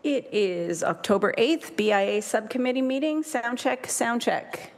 It is October 8th, BIA Subcommittee meeting. Sound check, sound check.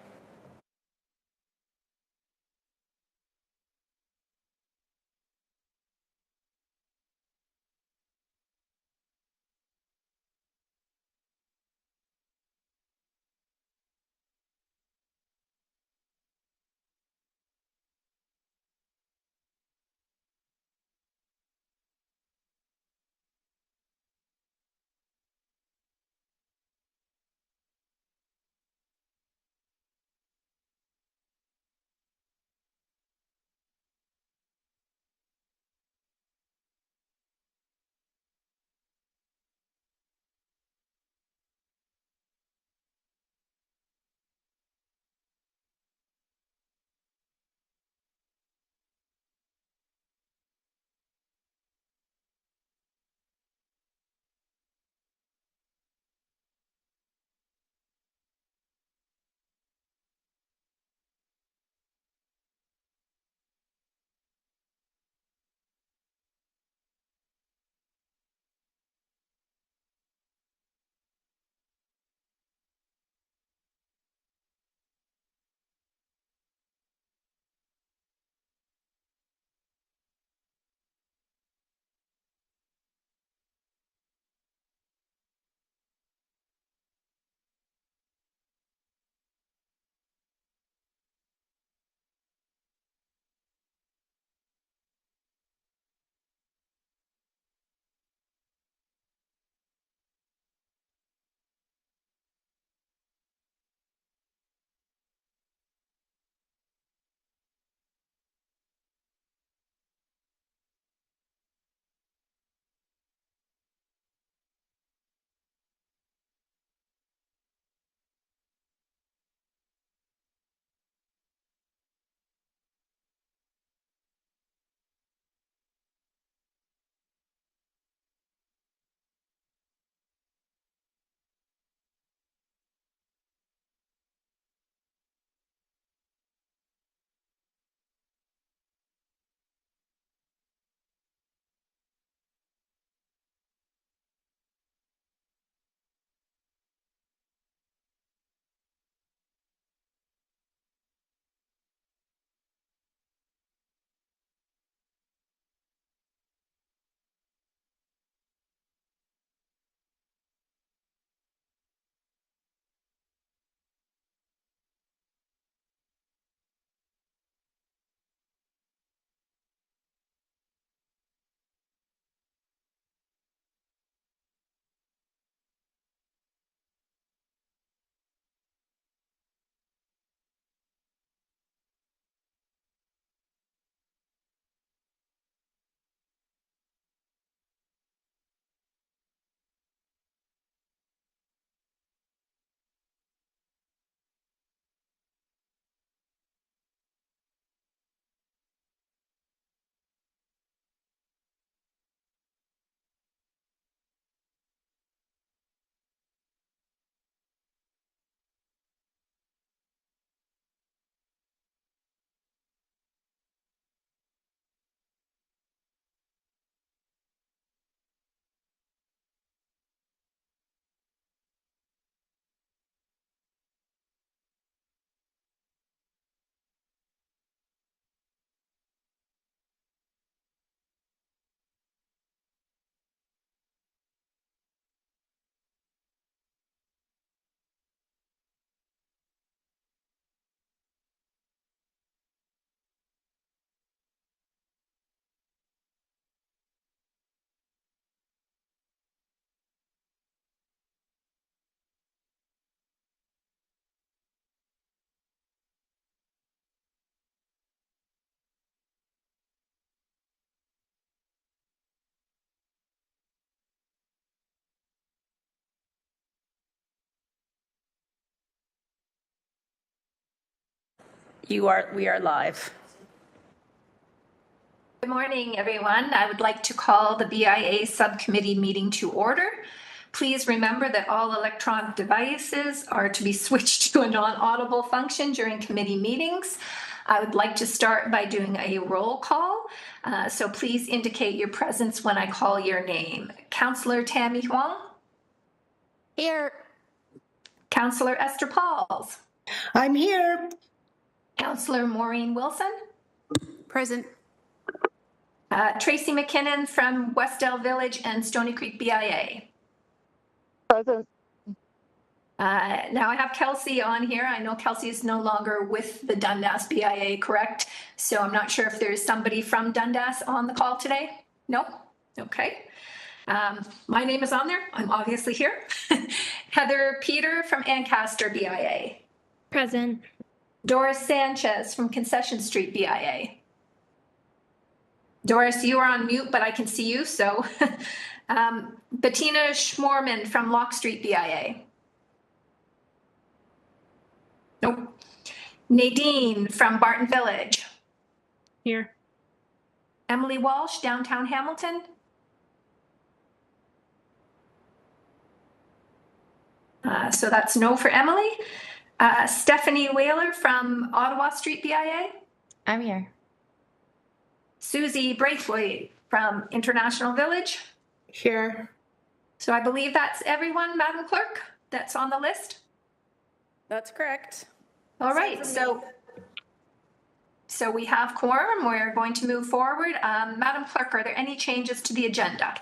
We are live. Good morning, everyone. I would like to call the BIA subcommittee meeting to order. Please remember that all electronic devices are to be switched to a non-audible function during committee meetings. I would like to start by doing a roll call. So please indicate your presence when I call your name. Councillor Tammy Huang. Here. Councillor Esther Pauls, I'm here. Councillor Maureen Wilson, Present. Tracy McKinnon from Westdale Village and Stony Creek BIA. Present. Now I have Kelsey on here. I know Kelsey is no longer with the Dundas BIA, correct? So I'm not sure if there's somebody from Dundas on the call today. No? Okay. My name is on there. I'm obviously here. Heather Peter from Ancaster BIA. Present. Doris Sanchez from Concession Street BIA. Doris, you are on mute, but I can see you. So Bettina Schmorman from Lock Street BIA. Nope. Nadine from Barton Village. Here. Emily Walsh, downtown Hamilton. So that's no for Emily. Stephanie Whaler from Ottawa Street BIA. I'm here. Susie Braithwaite from International Village. Here. So I believe that's everyone, Madam Clerk, that's on the list. That's correct. All right, so we have quorum. We're going to move forward. Madam Clerk, are there any changes to the agenda?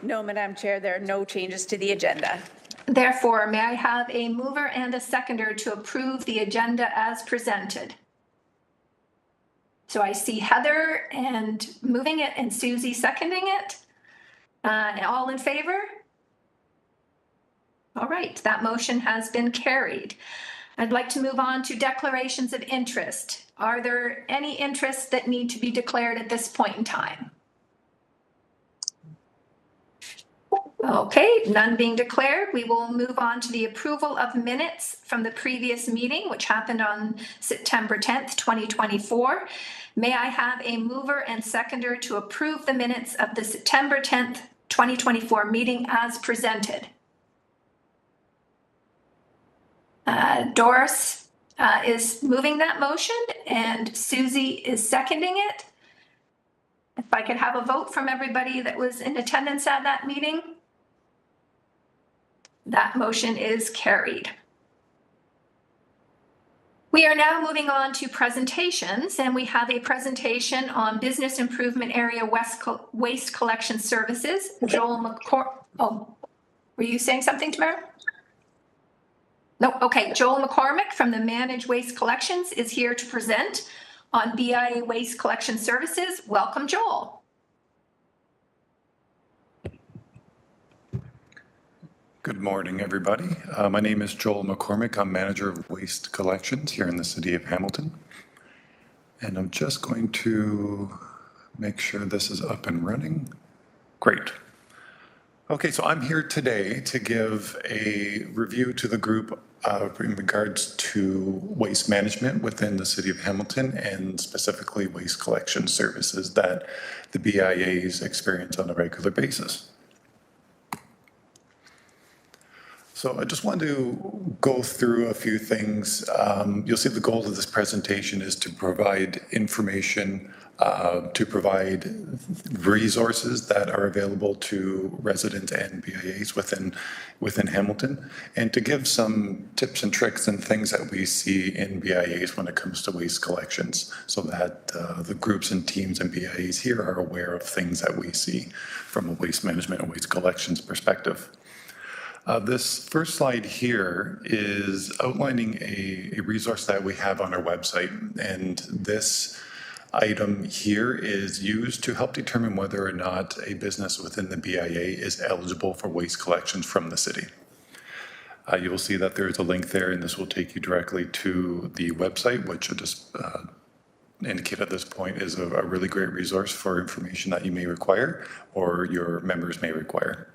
No, Madam Chair, there are no changes to the agenda. Therefore, may I have a mover and a seconder to approve the agenda as presented? So I see Heather and moving it and Susie seconding it. All in favor? All right, that motion has been carried. I'd like to move on to declarations of interest. Are there any interests that need to be declared at this point in time? Okay, none being declared. We will move on to the approval of minutes from the previous meeting, which happened on September 10th, 2024. May I have a mover and seconder to approve the minutes of the September 10th, 2024 meeting as presented? Doris is moving that motion and Susie is seconding it. If I could have a vote from everybody that was in attendance at that meeting. That motion is carried. We are now moving on to presentations, and we have a presentation on Business Improvement Area Waste Collection Services. Joel McCormick. Oh, were you saying something, Tamara? No, okay. Joel McCormick from the Managed Waste Collections is here to present on BIA Waste Collection Services. Welcome, Joel. Good morning, everybody. My name is Joel McCormick. I'm manager of waste collections here in the city of Hamilton. And I'm just going to make sure this is up and running. Great. Okay, so I'm here today to give a review to the group in regards to waste management within the city of Hamilton and specifically waste collection services that the BIAs experience on a regular basis. So I just wanted to go through a few things. You'll see the goal of this presentation is to provide information, to provide resources that are available to residents and BIAs within Hamilton, and to give some tips and tricks and things that we see in BIAs when it comes to waste collections, so that the groups and teams and BIAs here are aware of things that we see from a waste management and waste collections perspective. This first slide here is outlining a resource that we have on our website, and this item here is used to help determine whether or not a business within the BIA is eligible for waste collections from the city. You will see that there's a link there, and this will take you directly to the website, which I just indicate at this point is a really great resource for information that you may require or your members may require.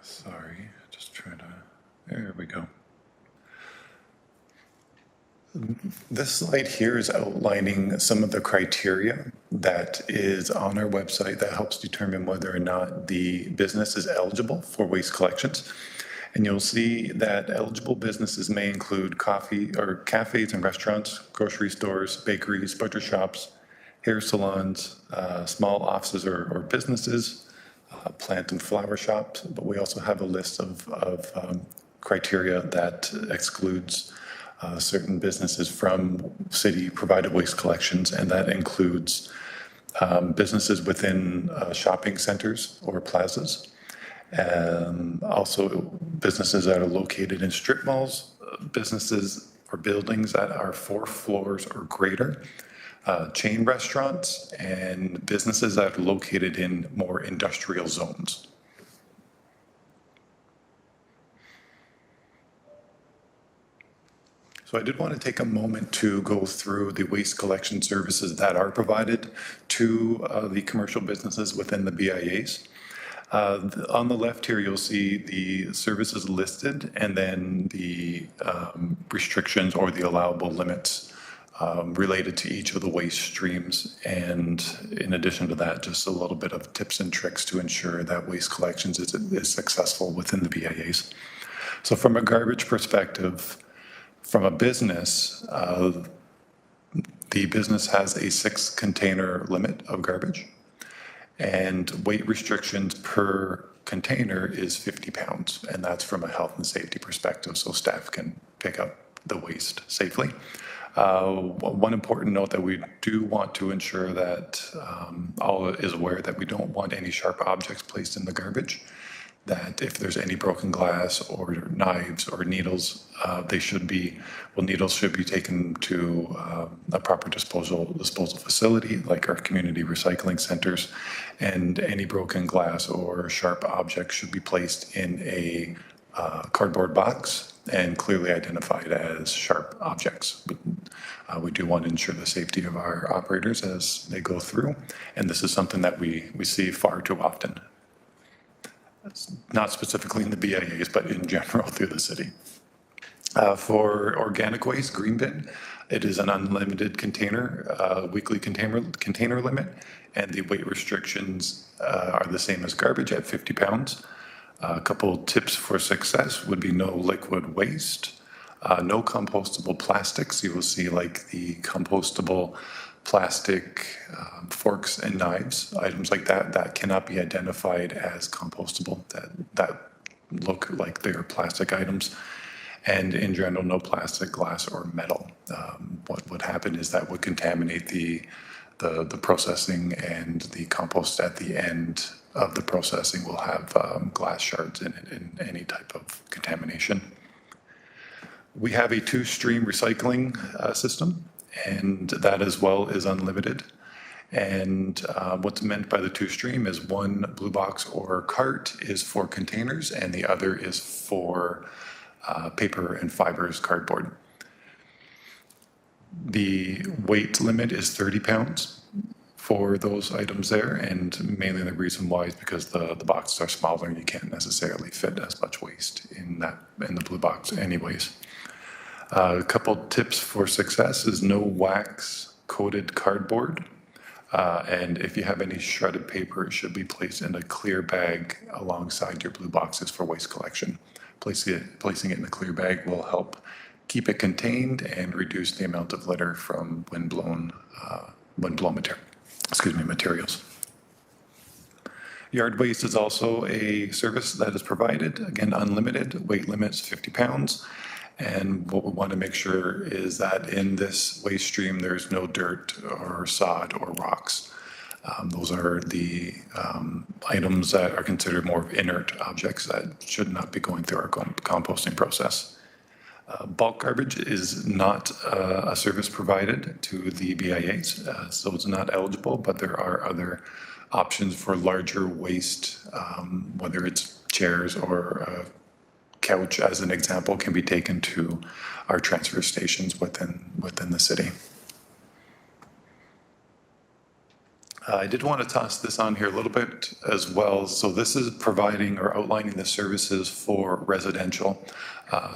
Sorry, just trying to, there we go. This slide here is outlining some of the criteria that is on our website that helps determine whether or not the business is eligible for waste collections. And you'll see that eligible businesses may include coffee or cafes and restaurants, grocery stores, bakeries, butcher shops, hair salons, small offices or businesses, plant and flower shops, but we also have a list of criteria that excludes certain businesses from city-provided waste collections, and that includes businesses within shopping centers or plazas, and also businesses that are located in strip malls, businesses or buildings that are 4 floors or greater, chain restaurants, and businesses that are located in more industrial zones. So I did want to take a moment to go through the waste collection services that are provided to the commercial businesses within the BIAs. On the left here, you'll see the services listed and then the restrictions or the allowable limits related to each of the waste streams. And in addition to that, just a little bit of tips and tricks to ensure that waste collections is successful within the BIAs. So from a garbage perspective, from a business, the business has a 6 container limit of garbage, and weight restrictions per container is 50 pounds, and that's from a health and safety perspective, so staff can pick up the waste safely. One important note that we do want to ensure that all is aware that we don't want any sharp objects placed in the garbage, that if there's any broken glass or knives or needles, needles should be taken to a proper disposal facility like our community recycling centers, and any broken glass or sharp objects should be placed in a cardboard box and clearly identified as sharp objects. We do want to ensure the safety of our operators as they go through, and this is something that we see far too often. Not specifically in the BIAs, but in general through the city. For organic waste, green bin, it is an unlimited container, weekly container limit, and the weight restrictions are the same as garbage at 50 pounds. A couple tips for success would be no liquid waste, no compostable plastics. You will see like the compostable plastic forks and knives, items like that cannot be identified as compostable, that look like they are plastic items. And in general, no plastic, glass, or metal. What would happen is that would contaminate the processing, and the compost at the end of the processing will have glass shards in it and any type of contamination. We have a 2-stream recycling system, and that as well is unlimited. And what's meant by the 2-stream is one blue box or cart is for containers, and the other is for paper and fibers cardboard. The weight limit is 30 pounds for those items there, and mainly the reason why is because the boxes are smaller and you can't necessarily fit as much waste in the blue box anyways. A couple tips for success is no wax coated cardboard, and if you have any shredded paper, it should be placed in a clear bag alongside your blue boxes for waste collection. Placing it in a clear bag will help keep it contained and reduce the amount of litter from windblown materials. Yard waste is also a service that is provided, again, unlimited, weight limits 50 pounds. And what we want to make sure is that in this waste stream, there's no dirt or sod or rocks. Those are the items that are considered more inert objects that should not be going through our composting process. Bulk garbage is not a service provided to the BIAs, so it's not eligible, but there are other options for larger waste, whether it's chairs or couch, as an example, can be taken to our transfer stations within the city. I did want to toss this on here a little bit as well. So this is providing or outlining the services for residential.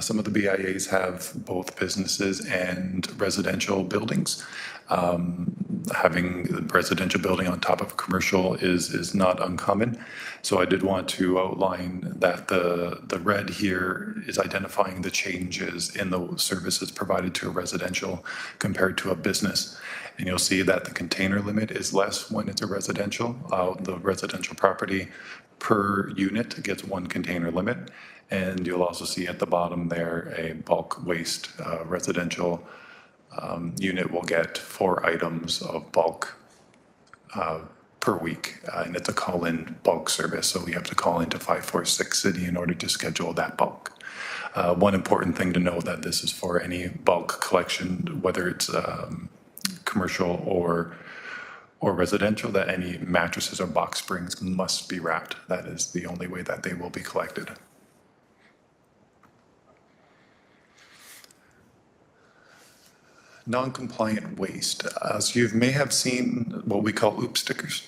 Some of the BIAs have both businesses and residential buildings. Having a residential building on top of a commercial is not uncommon. So I did want to outline that the red here is identifying the changes in the services provided to a residential compared to a business. And you'll see that the container limit is less when it's a residential. The residential property per unit gets 1 container limit. And you'll also see at the bottom there, a bulk waste residential unit will get 4 items of bulk per week. And it's a call-in bulk service, so we have to call into 546 City in order to schedule that bulk. One important thing to know that this is for any bulk collection, whether it's commercial or residential, that any mattresses or box springs must be wrapped. That is the only way that they will be collected. Non-compliant waste. As you may have seen, what we call OOP stickers.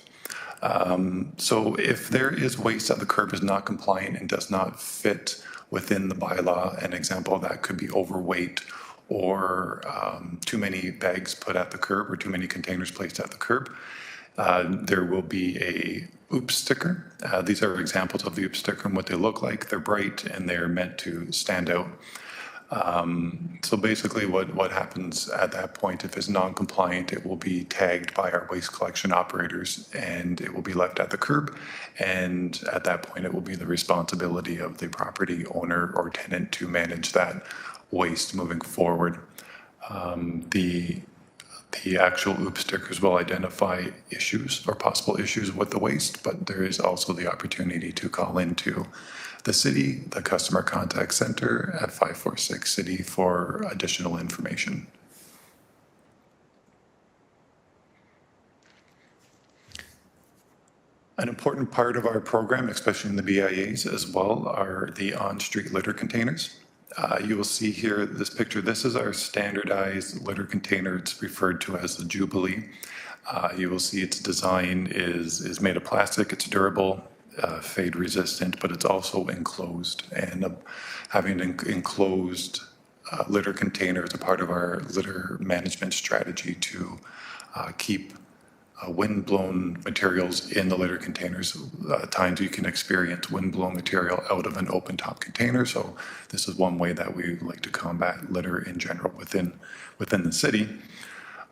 So if there is waste at the curb is not compliant and does not fit within the bylaw, an example of that could be overweight or too many bags put at the curb or too many containers placed at the curb, there will be a OOP sticker. These are examples of the OOP sticker and what they look like. They're bright and they're meant to stand out. So basically what happens at that point, if it's non-compliant, it will be tagged by our waste collection operators and it will be left at the curb. And at that point, it will be the responsibility of the property owner or tenant to manage that waste moving forward. The actual OOP stickers will identify issues or possible issues with the waste, but there is also the opportunity to call into the city, the customer contact center at 546 City for additional information. An important part of our program, especially in the BIAs as well, are the on-street litter containers. You will see here this picture. This is our standardized litter container. It's referred to as the Jubilee. You will see its design is made of plastic. It's durable, fade resistant, but it's also enclosed. And having an enclosed litter container is a part of our litter management strategy to keep wind-blown materials in the litter containers. At times you can experience wind-blown material out of an open-top container, so this is one way that we like to combat litter in general within the city.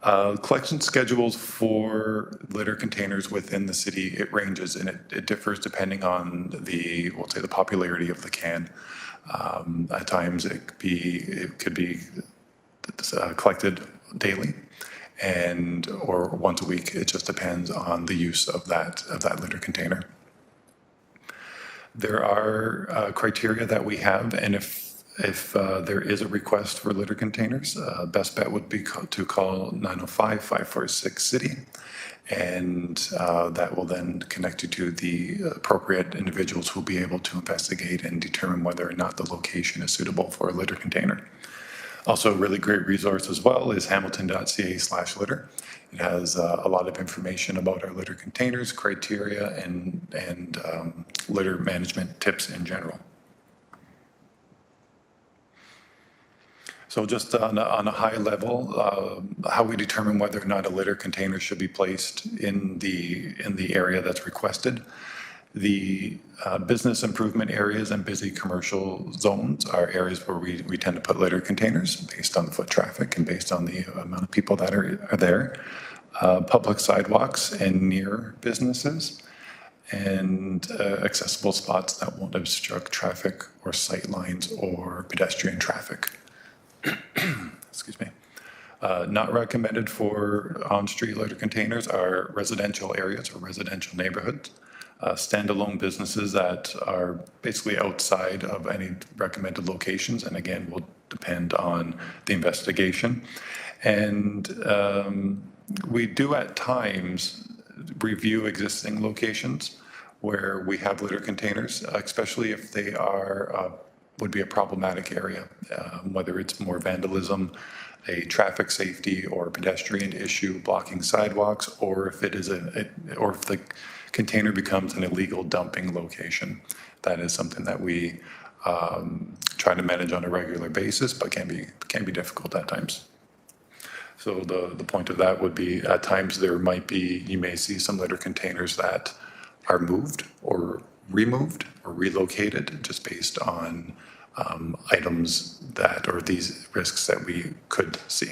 Collection schedules for litter containers within the city, it ranges and it differs depending on we'll say the popularity of the can. At times it could be collected daily or once a week. It just depends on the use of that litter container. There are criteria that we have, and if there is a request for litter containers, best bet would be to call 905-546 City, and that will then connect you to the appropriate individuals who will be able to investigate and determine whether or not the location is suitable for a litter container. Also, a really great resource as well is hamilton.ca/litter. It has a lot of information about our litter containers, criteria, and litter management tips in general. So just on a high level, how we determine whether or not a litter container should be placed in the area that's requested. The business improvement areas and busy commercial zones are areas where we tend to put litter containers based on the foot traffic and based on the amount of people that are there. Public sidewalks and near businesses, and accessible spots that won't obstruct traffic or sight lines or pedestrian traffic. Excuse me. Not recommended for on-street litter containers are residential areas or residential neighborhoods. Standalone businesses that are basically outside of any recommended locations, and again, will depend on the investigation. And we do at times review existing locations where we have litter containers, especially if they would be a problematic area, whether it's more vandalism, a traffic safety or pedestrian issue blocking sidewalks, or if it is or if the container becomes an illegal dumping location. That is something that we try to manage on a regular basis, but can be difficult at times. So the point of that would be at times you may see some litter containers that are moved or removed or relocated just based on items or these risks that we could see.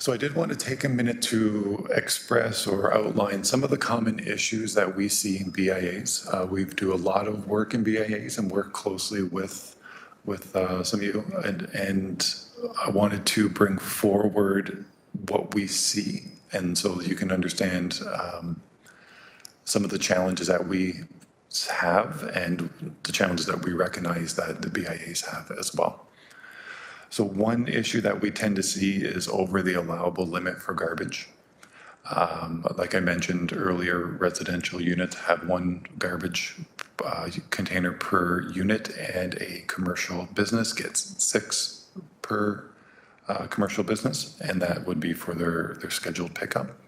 So I did want to take a minute to express or outline some of the common issues that we see in BIAs. We do a lot of work in BIAs and work closely with some of you, and I wanted to bring forward what we see, and so that you can understand some of the challenges that we have and the challenges that we recognize that the BIAs have as well. So one issue that we tend to see is over the allowable limit for garbage. Like I mentioned earlier, residential units have one garbage container per unit, and a commercial business gets 6 per commercial business, and that would be for their scheduled pickup.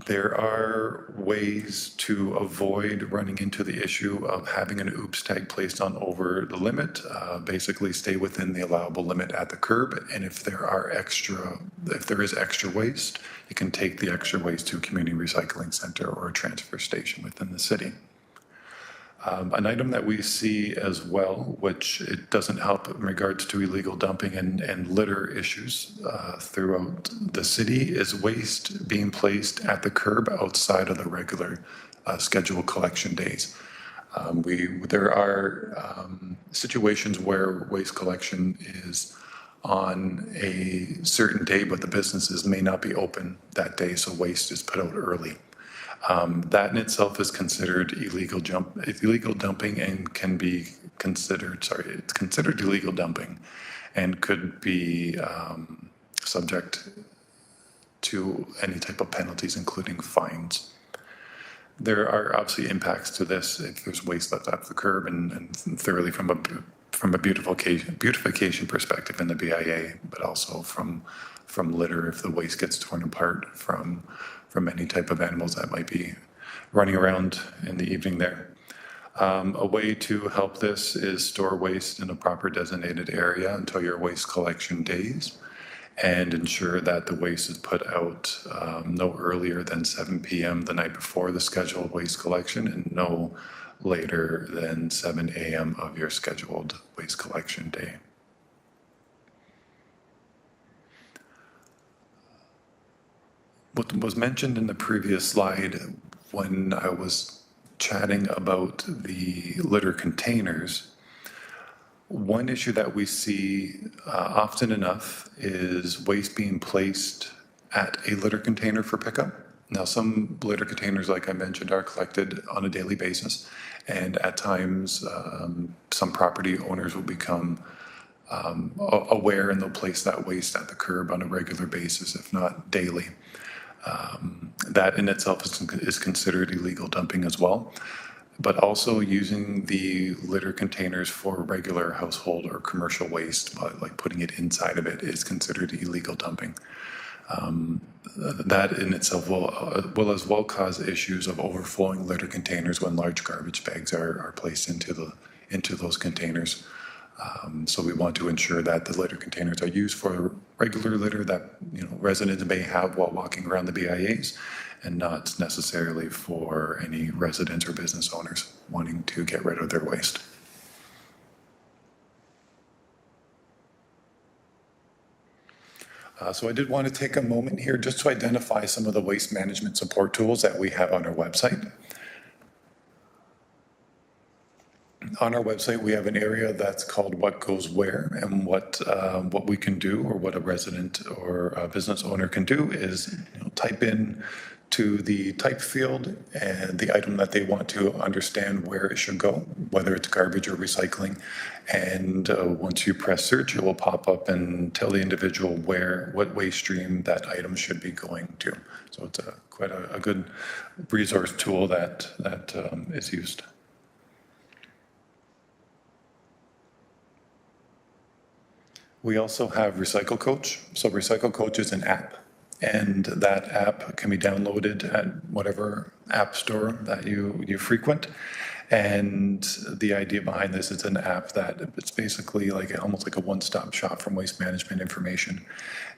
There are ways to avoid running into the issue of having an OOPS tag placed on over the limit. Basically stay within the allowable limit at the curb, and if there is extra waste, you can take the extra waste to a community recycling center or a transfer station within the city. An item that we see as well, which it doesn't help in regards to illegal dumping and litter issues throughout the city, is waste being placed at the curb outside of the regular scheduled collection days. There are situations where waste collection is on a certain day, but the businesses may not be open that day, so waste is put out early. That in itself is considered illegal dumping and can be considered, it's considered illegal dumping and could be subject to any type of penalties, including fines. There are obviously impacts to this if there's waste left at the curb, and thoroughly from a beautification perspective in the BIA, but also from litter if the waste gets torn apart from any type of animals that might be running around in the evening there. A way to help this is store waste in a proper designated area until your waste collection days, and ensure that the waste is put out no earlier than 7 p.m. the night before the scheduled waste collection, and no later than 7 a.m. of your scheduled waste collection day. What was mentioned in the previous slide when I was chatting about the litter containers, one issue that we see often enough is waste being placed at a litter container for pickup. Now, some litter containers, like I mentioned, are collected on a daily basis, and at times some property owners will become aware and they'll place that waste at the curb on a regular basis, if not daily. That in itself is considered illegal dumping as well, but also using the litter containers for regular household or commercial waste, like putting it inside of it, is considered illegal dumping. That in itself will as well cause issues of overflowing litter containers when large garbage bags are placed into those containers. So we want to ensure that the litter containers are used for regular litter that residents may have while walking around the BIAs, and not necessarily for any residents or business owners wanting to get rid of their waste. So I did want to take a moment here just to identify some of the waste management support tools that we have on our website. On our website, we have an area that's called What Goes Where, and what we can do, or what a resident or a business owner can do, is type in to the type field and the item that they want to understand where it should go, whether it's garbage or recycling. And once you press search, it will pop up and tell the individual what waste stream that item should be going to. So it's quite a good resource tool that is used. We also have Recycle Coach. So Recycle Coach is an app, and that app can be downloaded at whatever app store that you frequent. And the idea behind this is an app that it's basically almost like a one-stop shop from waste management information.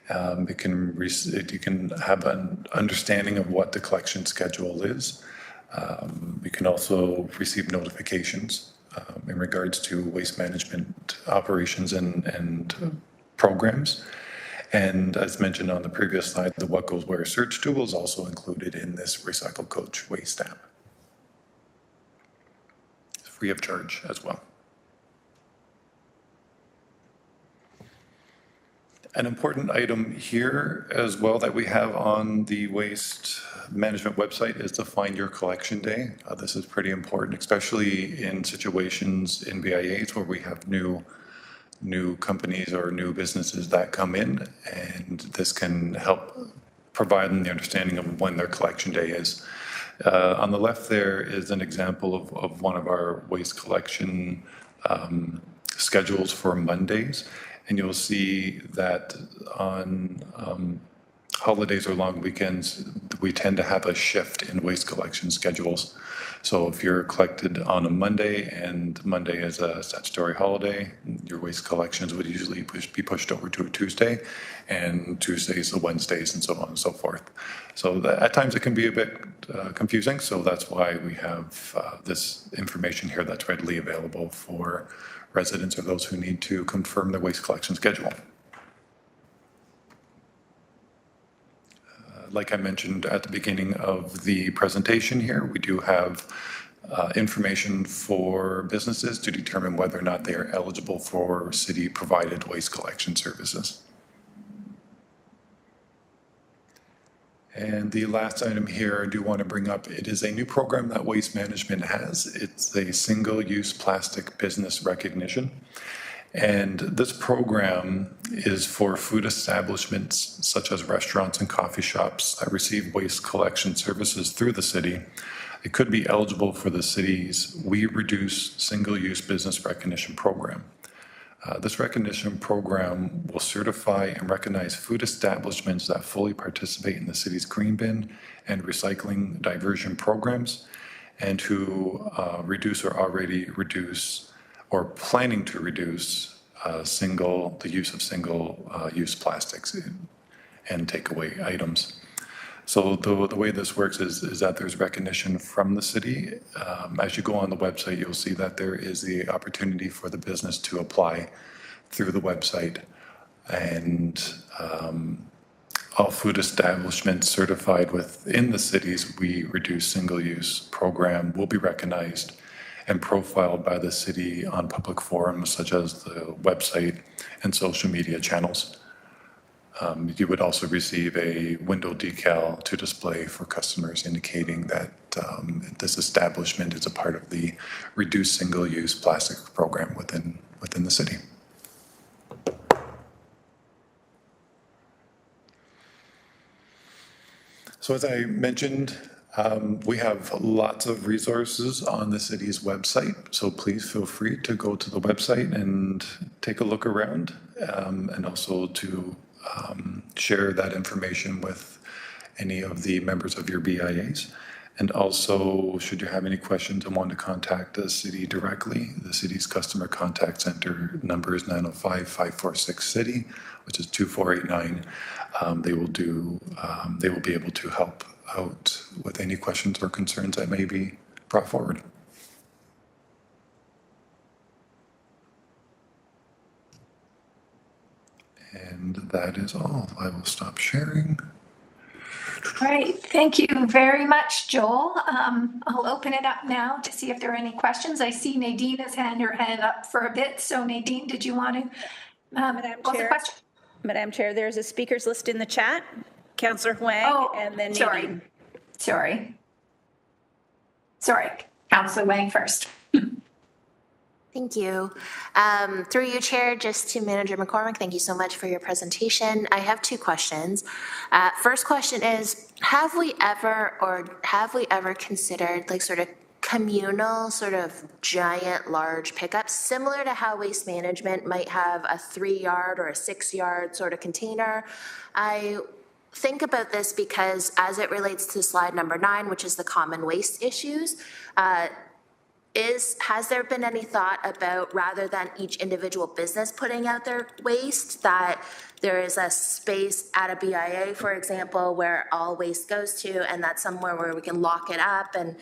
You can have an understanding of what the collection schedule is. You can also receive notifications in regards to waste management operations and programs. And as mentioned on the previous slide, the What Goes Where search tool is also included in this Recycle Coach Waste app. It's free of charge as well. An important item here as well that we have on the waste management website is to find your collection day. This is pretty important, especially in situations in BIAs where we have new companies or new businesses that come in, and this can help provide them the understanding of when their collection day is. On the left there is an example of one of our waste collection schedules for Mondays, and you'll see that on holidays or long weekends, we tend to have a shift in waste collection schedules. So if you're collected on a Monday and Monday is a statutory holiday, your waste collections would usually be pushed over to a Tuesday, and Tuesdays, Wednesdays, and so on and so forth. So at times it can be a bit confusing. So that's why we have this information here that's readily available for residents or those who need to confirm their waste collection schedule. Like I mentioned at the beginning of the presentation here, we do have information for businesses to determine whether or not they are eligible for city-provided waste collection services. And the last item here I do want to bring up, it is a new program that Waste Management has. It's a single-use plastic business recognition. And this program is for food establishments such as restaurants and coffee shops that receive waste collection services through the city. It could be eligible for the city's We Reduce Single-Use Business Recognition Program. This recognition program will certify and recognize food establishments that fully participate in the city's green bin and recycling diversion programs, and who reduce or already reduce or planning to reduce the use of single-use plastics and takeaway items. So the way this works is that there's recognition from the city. As you go on the website, you'll see that there is the opportunity for the business to apply through the website, and all food establishments certified within the city's We Reduce Single-Use program will be recognized and profiled by the city on public forums such as the website and social media channels. You would also receive a window decal to display for customers indicating that this establishment is a part of the Reduced Single-Use Plastic program within the city. So as I mentioned, we have lots of resources on the city's website, so please feel free to go to the website and take a look around, and also to share that information with any of the members of your BIAs. And also, should you have any questions and want to contact the city directly, the city's customer contact center number is 905-546-CITY, which is 2489. They will be able to help out with any questions or concerns that may be brought forward. And that is all. I will stop sharing. All right, thank you very much, Joel. I'll open it up now to see if there are any questions. I see Nadine has had her hand up for a bit. So Nadine, did you want to pose a question? Madam Chair, there's a speakers list in the chat. Councillor Huang and then Nadine. Sorry. Councillor Wang first. Thank you. Through you, Chair, just to Manager McCormick, thank you so much for your presentation. I have two questions. First question is, have we ever considered like sort of communal, sort of giant, large pickups, similar to how Waste Management might have a 3-yard or a 6-yard sort of container? I think about this because as it relates to slide number 9, which is the common waste issues, has there been any thought about, rather than each individual business putting out their waste, that there is a space at a BIA, for example, where all waste goes to, and that's somewhere where we can lock it up and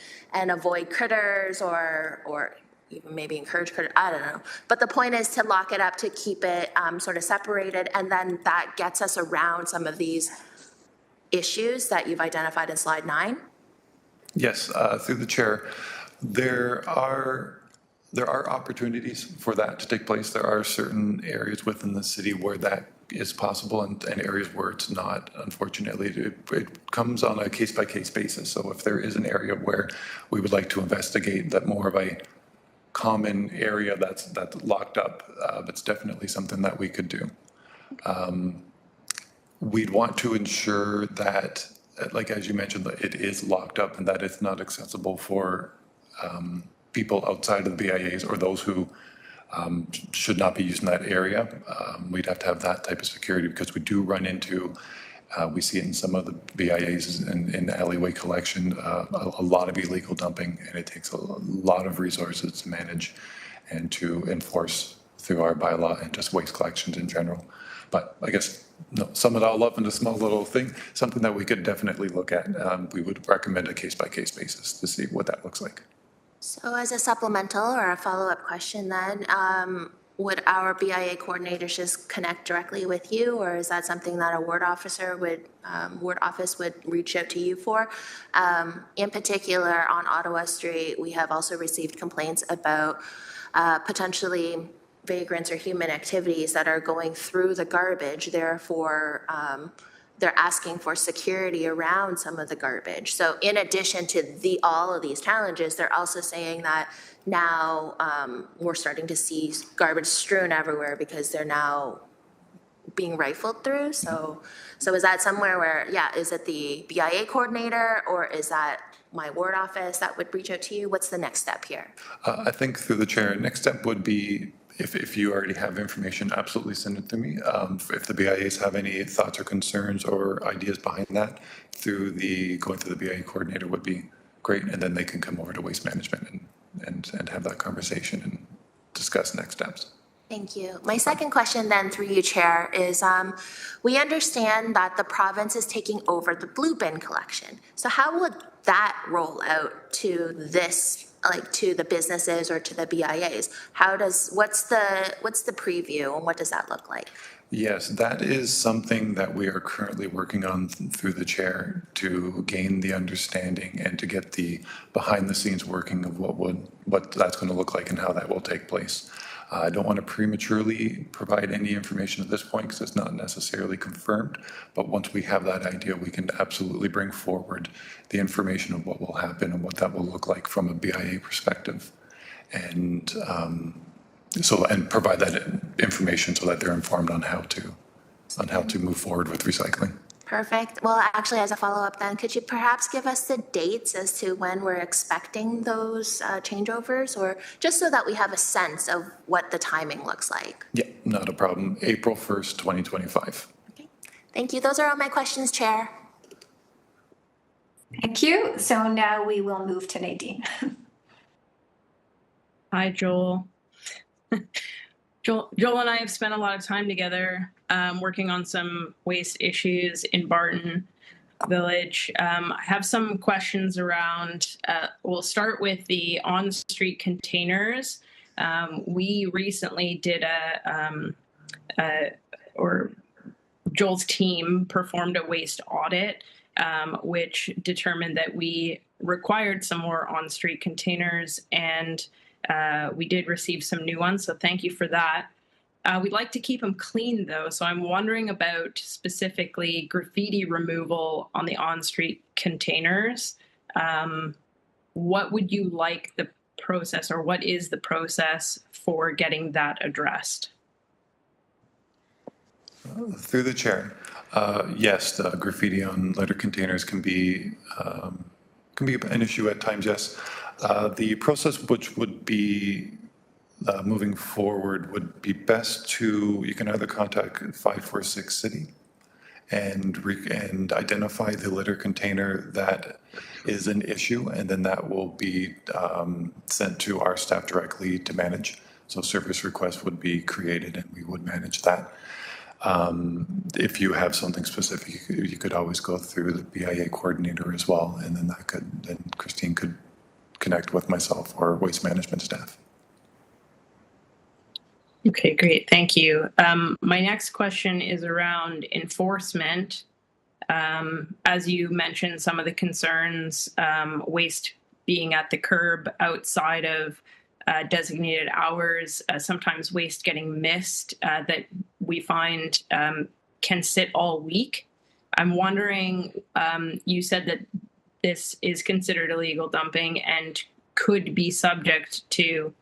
avoid critters or even maybe encourage, I don't know. But the point is to lock it up, to keep it sort of separated, and then that gets us around some of these issues that you've identified in slide 9. Yes, through the chair, there are opportunities for that to take place. There are certain areas within the city where that is possible and areas where it's not. Unfortunately, it comes on a case-by-case basis. So if there is an area where we would like to investigate that more of a common area that's locked up, that's definitely something that we could do. We'd want to ensure that, like as you mentioned, that it is locked up and that it's not accessible for people outside of the BIAs or those who should not be using that area. We'd have to have that type of security because we do run into, we see it in some of the BIAs in alleyway collection, a lot of illegal dumping, and it takes a lot of resources to manage and to enforce through our bylaw and just waste collections in general. But I guess, no, sum it all up in a small little thing, something that we could definitely look at. We would recommend a case-by-case basis to see what that looks like. So as a supplemental or a follow-up question then, would our BIA coordinators just connect directly with you, or is that something that a ward office would reach out to you for? In particular, on Ottawa Street, we have also received complaints about potentially vagrants or human activities that are going through the garbage. Therefore, they're asking for security around some of the garbage. So in addition to all of these challenges, they're also saying that now we're starting to see garbage strewn everywhere because they're now being rifled through. So is that somewhere where, is it the BIA coordinator or is that my ward office that would reach out to you? What's the next step here? I think through the chair, next step would be, if you already have information, absolutely send it to me. If the BIAs have any thoughts or concerns or ideas behind that, going through the BIA coordinator would be great, and then they can come over to Waste Management and have that conversation and discuss next steps. Thank you. My second question then through you, Chair, is we understand that the province is taking over the blue bin collection. So how would that roll out to this, like to the businesses or to the BIAs? What's the preview and what does that look like? Yes, that is something that we are currently working on through the chair to gain the understanding and to get the behind the scenes working of what that's going to look like and how that will take place. I don't want to prematurely provide any information at this point because it's not necessarily confirmed, but once we have that idea, we can absolutely bring forward the information of what will happen and what that will look like from a BIA perspective. And provide that information so that they're informed on how to move forward with recycling. Perfect. Well, actually, as a follow-up then, could you perhaps give us the dates as to when we're expecting those changeovers, or just so that we have a sense of what the timing looks like? Yeah, not a problem. April 1st, 2025. Okay. Thank you. Those are all my questions, Chair. Thank you. So now we will move to Nadine. Hi, Joel. Joel and I have spent a lot of time together working on some waste issues in Barton Village. I have some questions around, we'll start with the on-street containers. We recently did Joel's team performed a waste audit, which determined that we required some more on-street containers, and we did receive some new ones, so thank you for that. We'd like to keep them clean, though, so I'm wondering about specifically graffiti removal on the on-street containers. What would you like the process, or what is the process for getting that addressed? Through the chair, yes, the graffiti on litter containers can be an issue at times, yes. The process which would be moving forward would be best you can either contact 546 City and identify the litter container that is an issue, and then that will be sent to our staff directly to manage. So service requests would be created and we would manage that. If you have something specific, you could always go through the BIA coordinator as well, and then Christine could connect with myself or waste management staff. Okay, great. Thank you. My next question is around enforcement. As you mentioned, some of the concerns, waste being at the curb outside of designated hours, sometimes waste getting missed that we find can sit all week. I'm wondering, you said that this is considered illegal dumping and could be subject to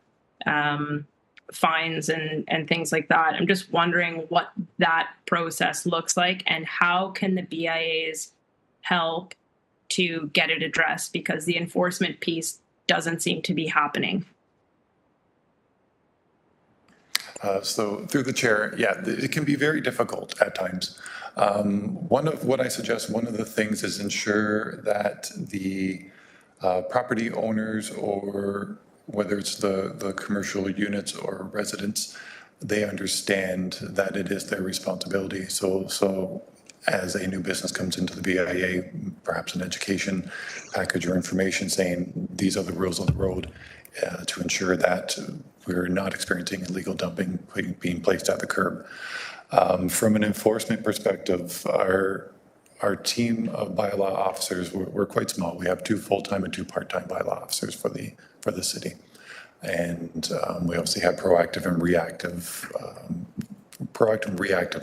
fines and things like that. I'm just wondering what that process looks like and how can the BIAs help to get it addressed, because the enforcement piece doesn't seem to be happening. So through the chair, yeah, it can be very difficult at times. One of what I suggest, one of the things is ensure that the property owners, or whether it's the commercial units or residents, they understand that it is their responsibility. So as a new business comes into the BIA, perhaps an education package or information saying these are the rules of the road, to ensure that we're not experiencing illegal dumping being placed at the curb. From an enforcement perspective, our team of bylaw officers, we're quite small. We have 2 full-time and 2 part-time bylaw officers for the city. And we obviously have proactive and reactive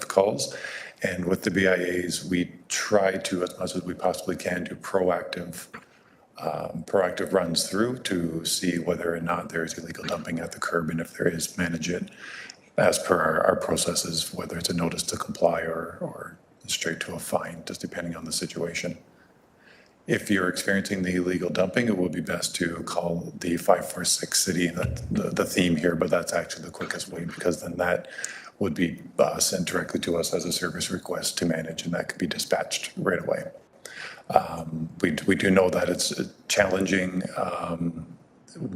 calls. And with the BIAs, we try to, as much as we possibly can, do proactive runs through to see whether or not there is illegal dumping at the curb, and if there is, manage it as per our processes, whether it's a notice to comply or straight to a fine, just depending on the situation. If you're experiencing the illegal dumping, it would be best to call the 546 city, the theme here, but that's actually the quickest way, because then that would be sent directly to us as a service request to manage, and that could be dispatched right away. We do know that it's challenging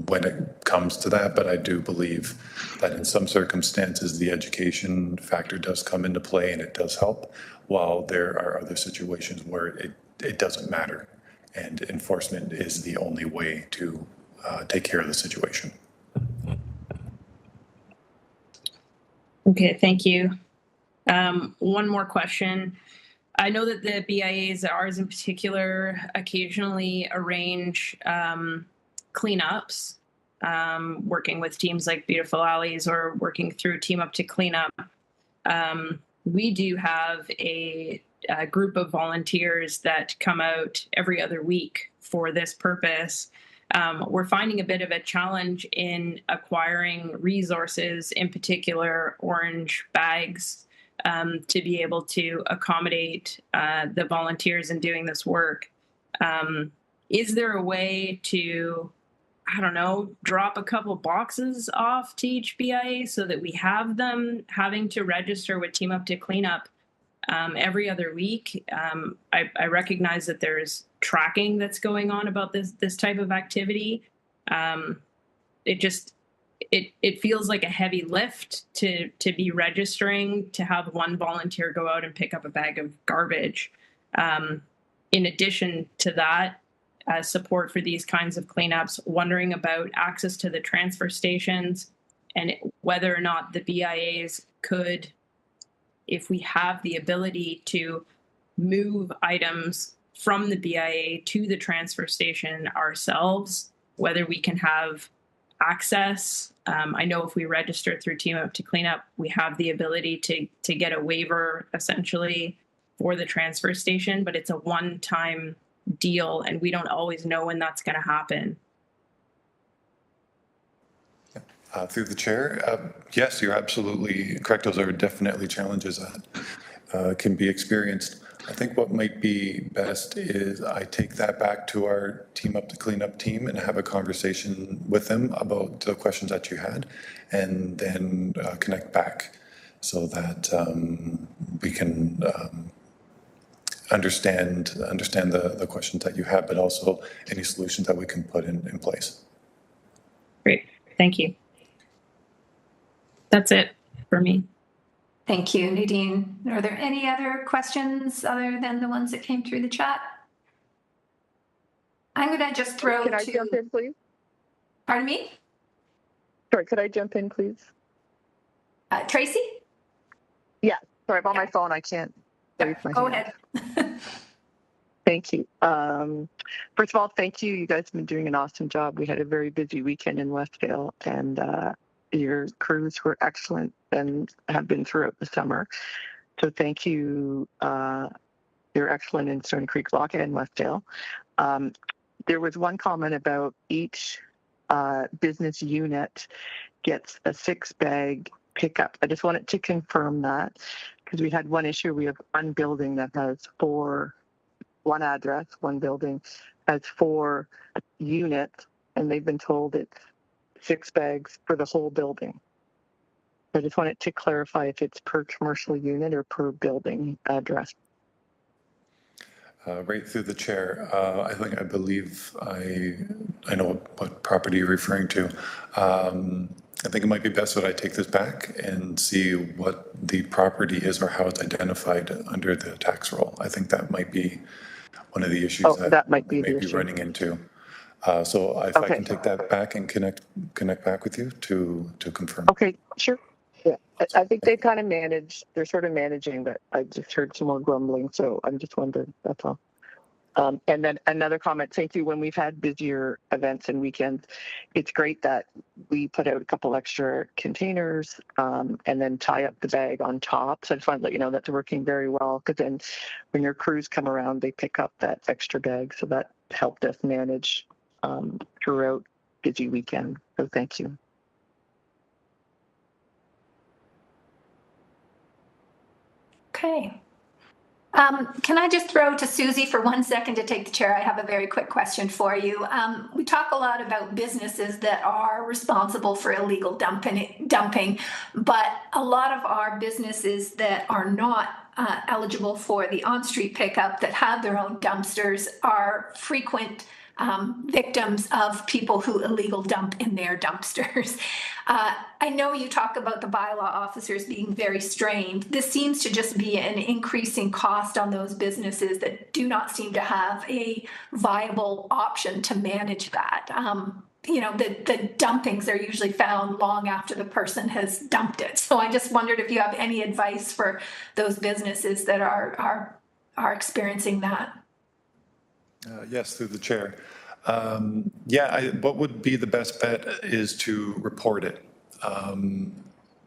when it comes to that, but I do believe that in some circumstances, the education factor does come into play and it does help, while there are other situations where it doesn't matter, and enforcement is the only way to take care of the situation. Okay, thank you. One more question. I know that the BIAs, ours in particular, occasionally arrange cleanups, working with teams like Beautiful Alleys or working through Team Up to Cleanup. We do have a group of volunteers that come out every other week for this purpose. We're finding a bit of a challenge in acquiring resources, in particular orange bags, to be able to accommodate the volunteers in doing this work. Is there a way to, I don't know, drop a couple boxes off to each BIA so that we have them having to register with Team Up to Cleanup every other week? I recognize that there's tracking that's going on about this type of activity. It feels like a heavy lift to be registering, to have one volunteer go out and pick up a bag of garbage. In addition to that, support for these kinds of cleanups, wondering about access to the transfer stations and whether or not the BIAs could, if we have the ability to move items from the BIA to the transfer station ourselves, whether we can have access. I know if we register through Team Up to Cleanup, we have the ability to get a waiver essentially for the transfer station, but it's a one-time deal and we don't always know when that's going to happen. Through the chair, yes, you're absolutely correct. Those are definitely challenges that can be experienced. I think what might be best is I take that back to our Team Up to Cleanup team and have a conversation with them about the questions that you had, and then connect back so that we can understand the questions that you have, but also any solutions that we can put in place. Great, thank you. That's it for me. Thank you, Nadine. Are there any other questions other than the ones that came through the chat? I'm going to just throw Can I jump in, please? Pardon me? Sorry, could I jump in, please? Tracy? Yeah, sorry, I'm on my phone. I can't raise my Go hand. ahead. Thank you. First of all, thank you. You guys have been doing an awesome job. We had a very busy weekend in Westdale, and your crews were excellent and have been throughout the summer. So thank you. You're excellent in Stony Creek, Lock and Westdale. There was one comment about each business unit gets a 6-bag pickup. I just wanted to confirm that because we had one issue. We have one building that has one address, one building has 4 units, and they've been told it's 6 bags for the whole building. I just wanted to clarify if it's per commercial unit or per building address. Right through the chair, I believe I know what property you're referring to. I think it might be best that I take this back and see what the property is or how it's identified under the tax roll. I think that might be one of the issues that might be we the may be issue. running into. So if I can take that back and connect back with you to confirm. Okay, sure. Yeah, I think they kind of manage. They're sort of managing, but I just heard some more grumbling, so I'm just wondering. That's all. And then another comment. Thank you. When we've had busier events and weekends, it's great that we put out a couple extra containers and then tie up the bag on top. So I just want to let you know that's working very well. Because then when your crews come around, they pick up that extra bag. So that helped us manage throughout busy weekend. So thank you. Okay. Can I just throw to Susie for 1 second to take the chair? I have a very quick question for you. We talk a lot about businesses that are responsible for illegal dumping, but a lot of our businesses that are not eligible for the on-street pickup that have their own dumpsters are frequent victims of people who illegal dump in their dumpsters. I know you talk about the bylaw officers being very strained. This seems to just be an increasing cost on those businesses that do not seem to have a viable option to manage that. The dumpings are usually found long after the person has dumped it. So I just wondered if you have any advice for those businesses that are experiencing that. Yes, through the chair. What would be the best bet is to report it.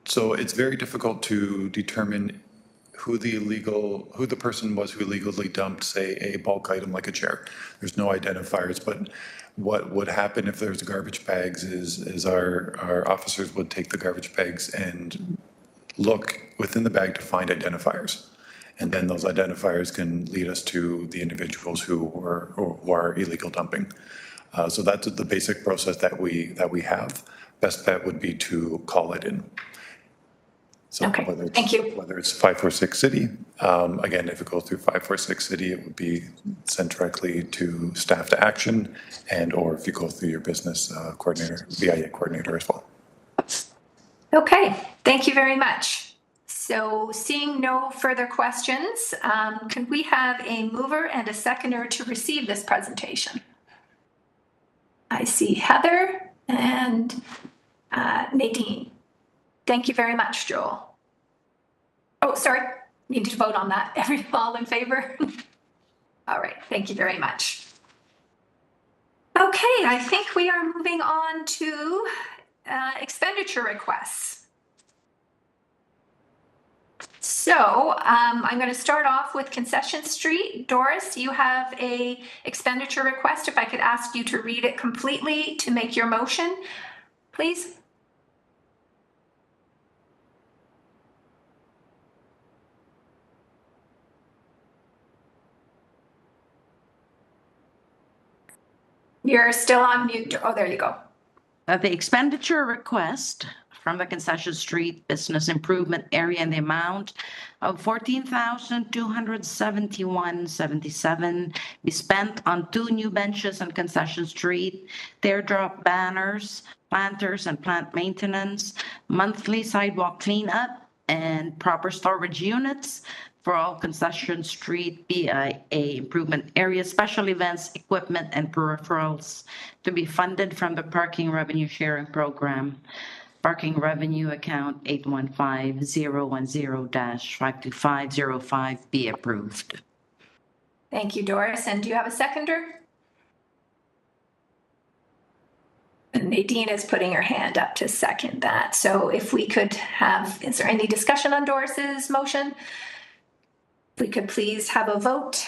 So it's very difficult to determine who the person was who illegally dumped, say, a bulk item like a chair. There's no identifiers, but what would happen if there's garbage bags is our officers would take the garbage bags and look within the bag to find identifiers. And then those identifiers can lead us to the individuals who are illegal dumping. So that's the basic process that we have. Best bet would be to call it in. So okay, thank you. Whether it's 546 City, again, if it goes through 546 City, it would be sent directly to staff to action, or if you go through your business coordinator, BIA coordinator as well. Okay, thank you very much. So seeing no further questions, can we have a mover and a seconder to receive this presentation? I see Heather and Nadine. Thank you very much, Joel. Oh, sorry, need to vote on that. All in favor? All right, thank you very much. Okay, I think we are moving on to expenditure requests. So I'm going to start off with Concession Street. Doris, you have a expenditure request. If I could ask you to read it completely to make your motion, please. You're still on mute. Oh, there you go. The expenditure request from the Concession Street Business Improvement Area in the amount of $14,271.77 be spent on 2 new benches on Concession Street, teardrop banners, planters and plant maintenance, monthly sidewalk cleanup, and proper storage units for all Concession Street BIA improvement areas, special events, equipment, and peripherals to be funded from the parking revenue sharing program. Parking revenue account 815010-52505 be approved. Thank you, Doris. And do you have a seconder? And Nadine is putting her hand up to second that. So if we could have, is there any discussion on Doris's motion? If we could please have a vote.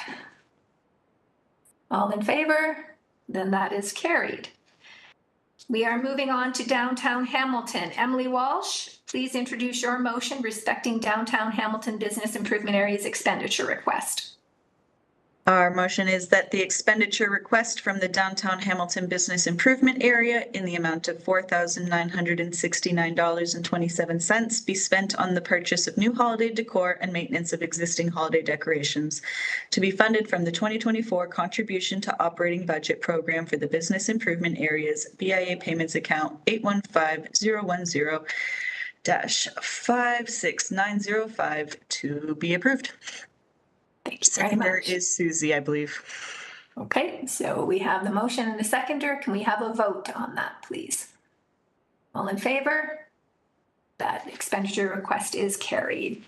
All in favor? Then that is carried. We are moving on to Downtown Hamilton. Emily Walsh, please introduce your motion respecting Downtown Hamilton Business Improvement Area's expenditure request. Our motion is that the expenditure request from the Downtown Hamilton Business Improvement Area in the amount of $4,969.27 be spent on the purchase of new holiday decor and maintenance of existing holiday decorations, to be funded from the 2024 Contribution to Operating Budget Program for the Business Improvement Area's BIA Payments Account 815010-56905 to be approved. Thank you very Seconder much. is Susie, I believe. Okay, so we have the motion and the seconder. Can we have a vote on that, please? All in favor? That expenditure request is carried.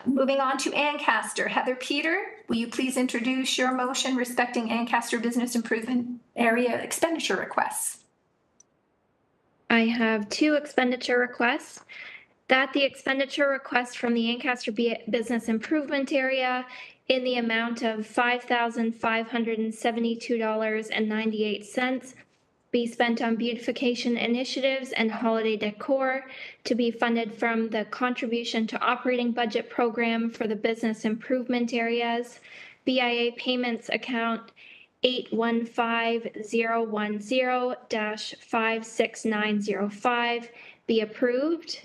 Moving on to Ancaster. Heather Peter, will you please introduce your motion respecting Ancaster Business Improvement Area expenditure requests? I have two expenditure requests. That the expenditure request from the Ancaster Business Improvement Area in the amount of $5,572.98 be spent on beautification initiatives and holiday decor, to be funded from the Contribution to Operating Budget Program for the Business Improvement Areas, BIA Payments Account 815010-56905 be approved.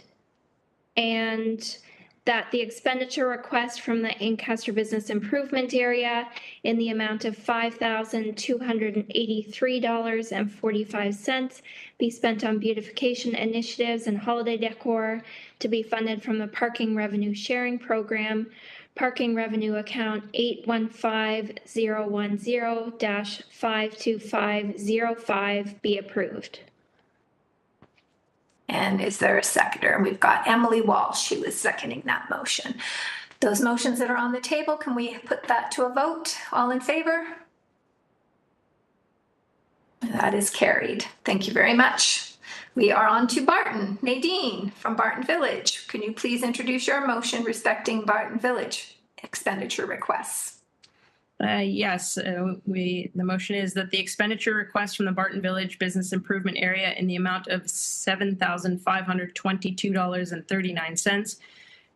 And that the expenditure request from the Ancaster Business Improvement Area in the amount of $5,283.45 be spent on beautification initiatives and holiday decor, to be funded from the Parking Revenue Sharing Program, Parking Revenue Account 815010-52505 be approved. And is there a seconder? We've got Emily Walsh who is seconding that motion. Those motions that are on the table, can we put that to a vote? All in favor? That is carried. Thank you very much. We are on to Barton. Nadine from Barton Village. Can you please introduce your motion respecting Barton Village expenditure requests? Yes, the motion is that the expenditure request from the Barton Village Business Improvement Area in the amount of $7,522.39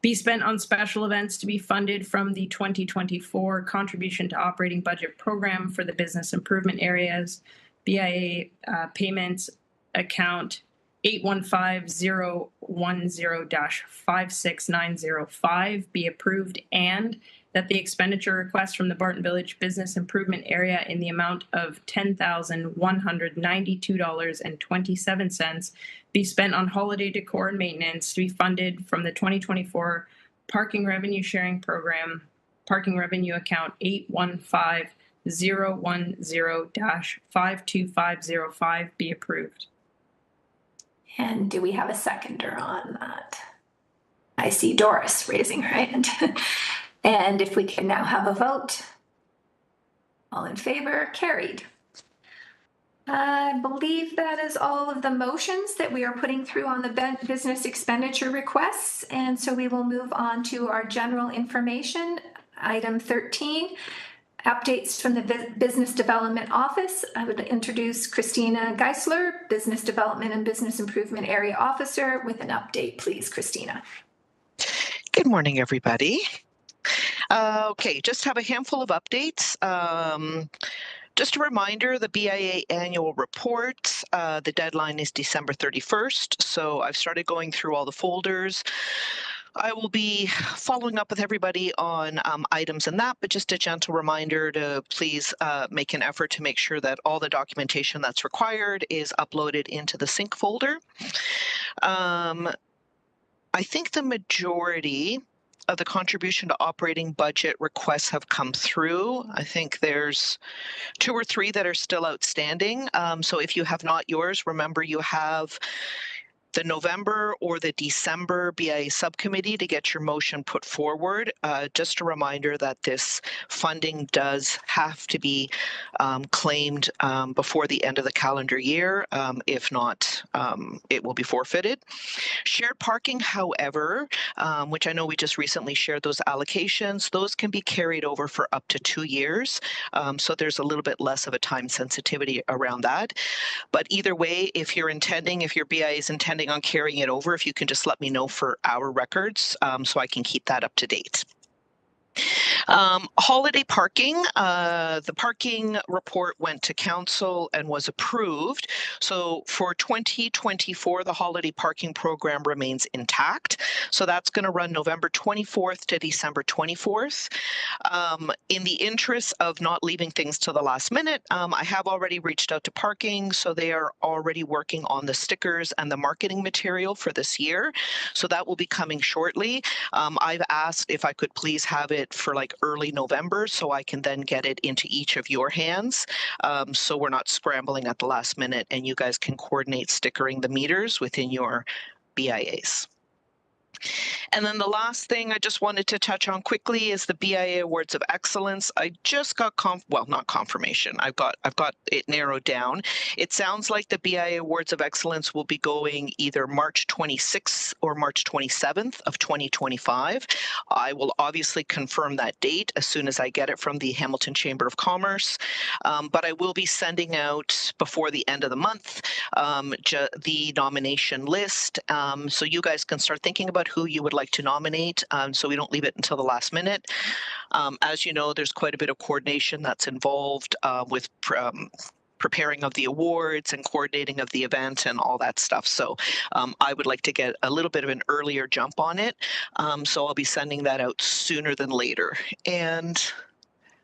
be spent on special events to be funded from the 2024 Contribution to Operating Budget Program for the Business Improvement Areas, BIA Payments Account 815010-56905 be approved, and that the expenditure request from the Barton Village Business Improvement Area in the amount of $10,192.27 be spent on holiday decor and maintenance, to be funded from the 2024 Parking Revenue Sharing Program, Parking Revenue Account 815010-52505 be approved. And do we have a seconder on that? I see Doris raising her hand. And if we can now have a vote. All in favor, carried. I believe that is all of the motions that we are putting through on the business expenditure requests. And so we will move on to our general information. Item 13, updates from the Business Development Office. I would introduce Christina Geisler, Business Development and Business Improvement Area Officer, with an update, please, Christina. Good morning, everybody. Okay, just have a handful of updates. Just a reminder, the BIA annual report, the deadline is December 31st, so I've started going through all the folders. I will be following up with everybody on items in that, but just a gentle reminder to please make an effort to make sure that all the documentation that's required is uploaded into the sync folder. I think the majority of the contribution to operating budget requests have come through. I think there's 2 or 3 that are still outstanding. So if you have not yours, remember you have the November or the December BIA subcommittee to get your motion put forward. Just a reminder that this funding does have to be claimed before the end of the calendar year. If not, it will be forfeited. Shared parking, however, which I know we just recently shared those allocations, those can be carried over for up to 2 years. So there's a little bit less of a time sensitivity around that. But either way, if your BIA is intending on carrying it over, if you can just let me know for our records so I can keep that up to date. Holiday parking, the parking report went to council and was approved. So for 2024, the holiday parking program remains intact. So that's going to run November 24th to December 24th. In the interest of not leaving things to the last minute, I have already reached out to parking. So they are already working on the stickers and the marketing material for this year. So that will be coming shortly. I've asked if I could please have it for like early November so I can then get it into each of your hands. So we're not scrambling at the last minute and you guys can coordinate stickering the meters within your BIAs. And then the last thing I just wanted to touch on quickly is the BIA Awards of Excellence. I just got not confirmation. I've got it narrowed down. It sounds like the BIA Awards of Excellence will be going either March 26th or March 27th of 2025. I will obviously confirm that date as soon as I get it from the Hamilton Chamber of Commerce. But I will be sending out before the end of the month the nomination list so you guys can start thinking about who you would like to nominate so we don't leave it until the last minute. As you know, there's quite a bit of coordination that's involved with preparing of the awards and coordinating of the event and all that stuff. So I would like to get a little bit of an earlier jump on it. So I'll be sending that out sooner than later. And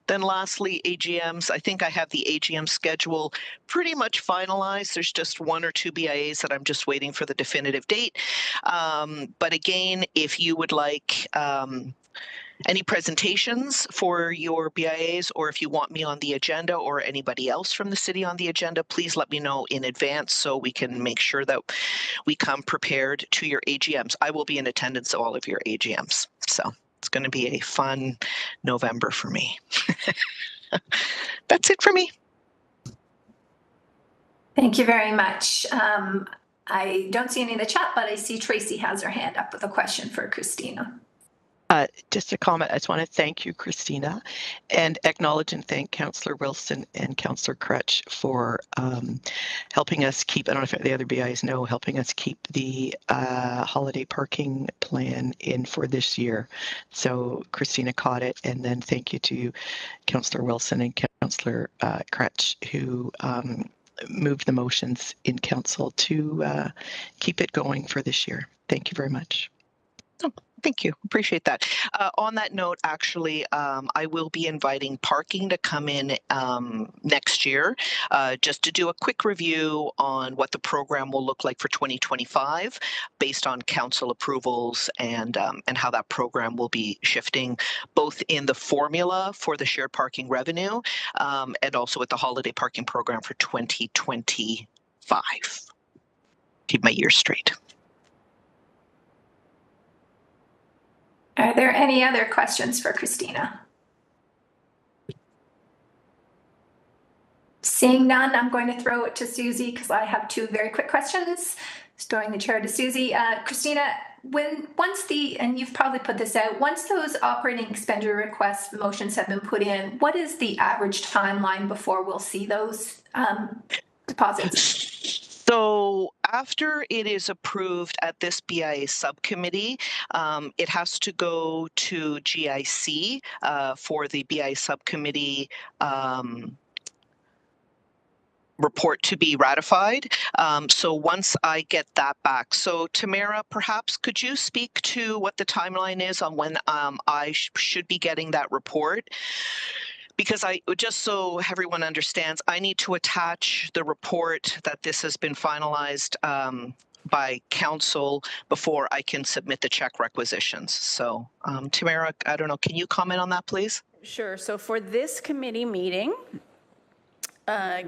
then lastly, AGMs. I think I have the AGM schedule pretty much finalized. There's just 1 or 2 BIAs that I'm just waiting for the definitive date. But again, if you would like any presentations for your BIAs, or if you want me on the agenda or anybody else from the city on the agenda, please let me know in advance so we can make sure that we come prepared to your AGMs. I will be in attendance at all of your AGMs. So it's going to be a fun November for me. That's it for me. Thank you very much. I don't see any in the chat, but I see Tracy has her hand up with a question for Christina. Just a comment. I just want to thank you, Christina, and acknowledge and thank Councillor Wilson and Councillor Crutch for helping us keep, I don't know if the other BIs know, helping us keep the holiday parking plan in for this year. So Christina caught it, and then thank you to Councillor Wilson and Councillor Crutch who moved the motions in council to keep it going for this year. Thank you very much. Thank you. Appreciate that. On that note, actually, I will be inviting parking to come in next year just to do a quick review on what the program will look like for 2025 based on council approvals and how that program will be shifting both in the formula for the shared parking revenue and also with the holiday parking program for 2025. Keep my years straight. Are there any other questions for Christina? Seeing none, I'm going to throw it to Susie because I have 2 very quick questions. Throwing the chair to Susie. Christina, and you've probably put this out, once those operating expenditure request motions have been put in, what is the average timeline before we'll see those deposits? So after it is approved at this BIA subcommittee, it has to go to GIC for the BIA subcommittee report to be ratified. So once I get that back. So Tamara, perhaps could you speak to what the timeline is on when I should be getting that report? Because just so everyone understands, I need to attach the report that this has been finalized by council before I can submit the check requisitions. So Tamara, I don't know, can you comment on that, please? Sure. So for this committee meeting,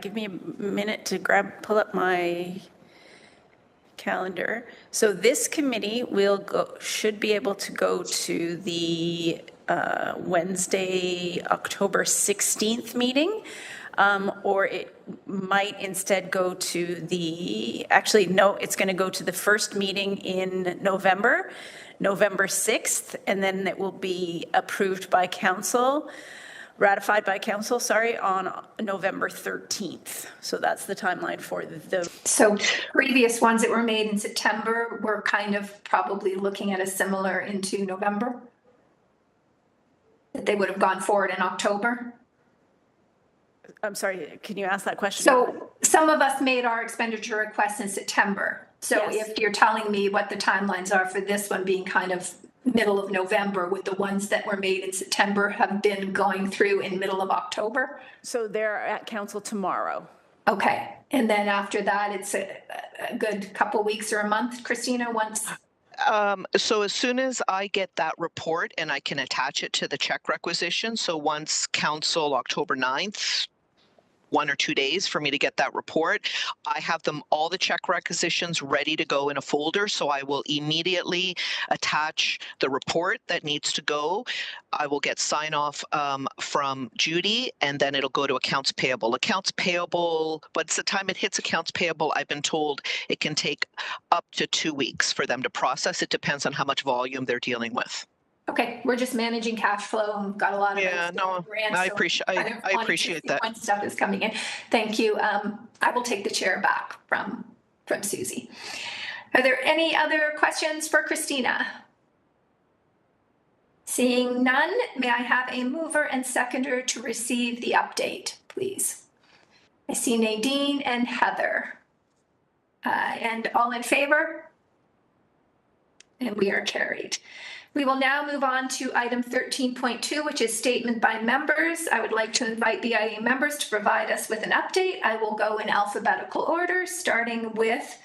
give me a minute to pull up my calendar. So this committee should be able to go to the Wednesday, October 16th meeting, or it might instead go to it's going to go to the first meeting in November 6th, and then it will be approved by council, ratified by council, on November 13th. So that's the timeline for the. So previous ones that were made in September, we're kind of probably looking at a similar into November? That they would have gone forward in October? I'm sorry, can you ask that question? So some of us made our expenditure requests in September. So Yes. if you're telling me what the timelines are for this one being kind of middle of November, with the ones that were made in September have been going through in middle of October? So they're at council tomorrow. Okay. And then after that, it's a good couple weeks or a month, Christina, once? So as soon as I get that report and I can attach it to the check requisition, so once council October 9th, 1 or 2 days for me to get that report, I have all the check requisitions ready to go in a folder. So I will immediately attach the report that needs to go. I will get sign off from Judy, and then it'll go to accounts payable. Accounts payable, but the time it hits accounts payable, I've been told it can take up to 2 weeks for them to process. It depends on how much volume they're dealing with. Okay, we're just managing cash flow and got a lot of grants, I so appreciate kind of wanting to appreciate see that. when stuff is coming in. Thank you. I will take the chair back from Susie. Are there any other questions for Christina? Seeing none, may I have a mover and seconder to receive the update, please? I see Nadine and Heather. And all in favor? And we are carried. We will now move on to item 13.2, which is statement by members. I would like to invite BIA members to provide us with an update. I will go in alphabetical order, starting with,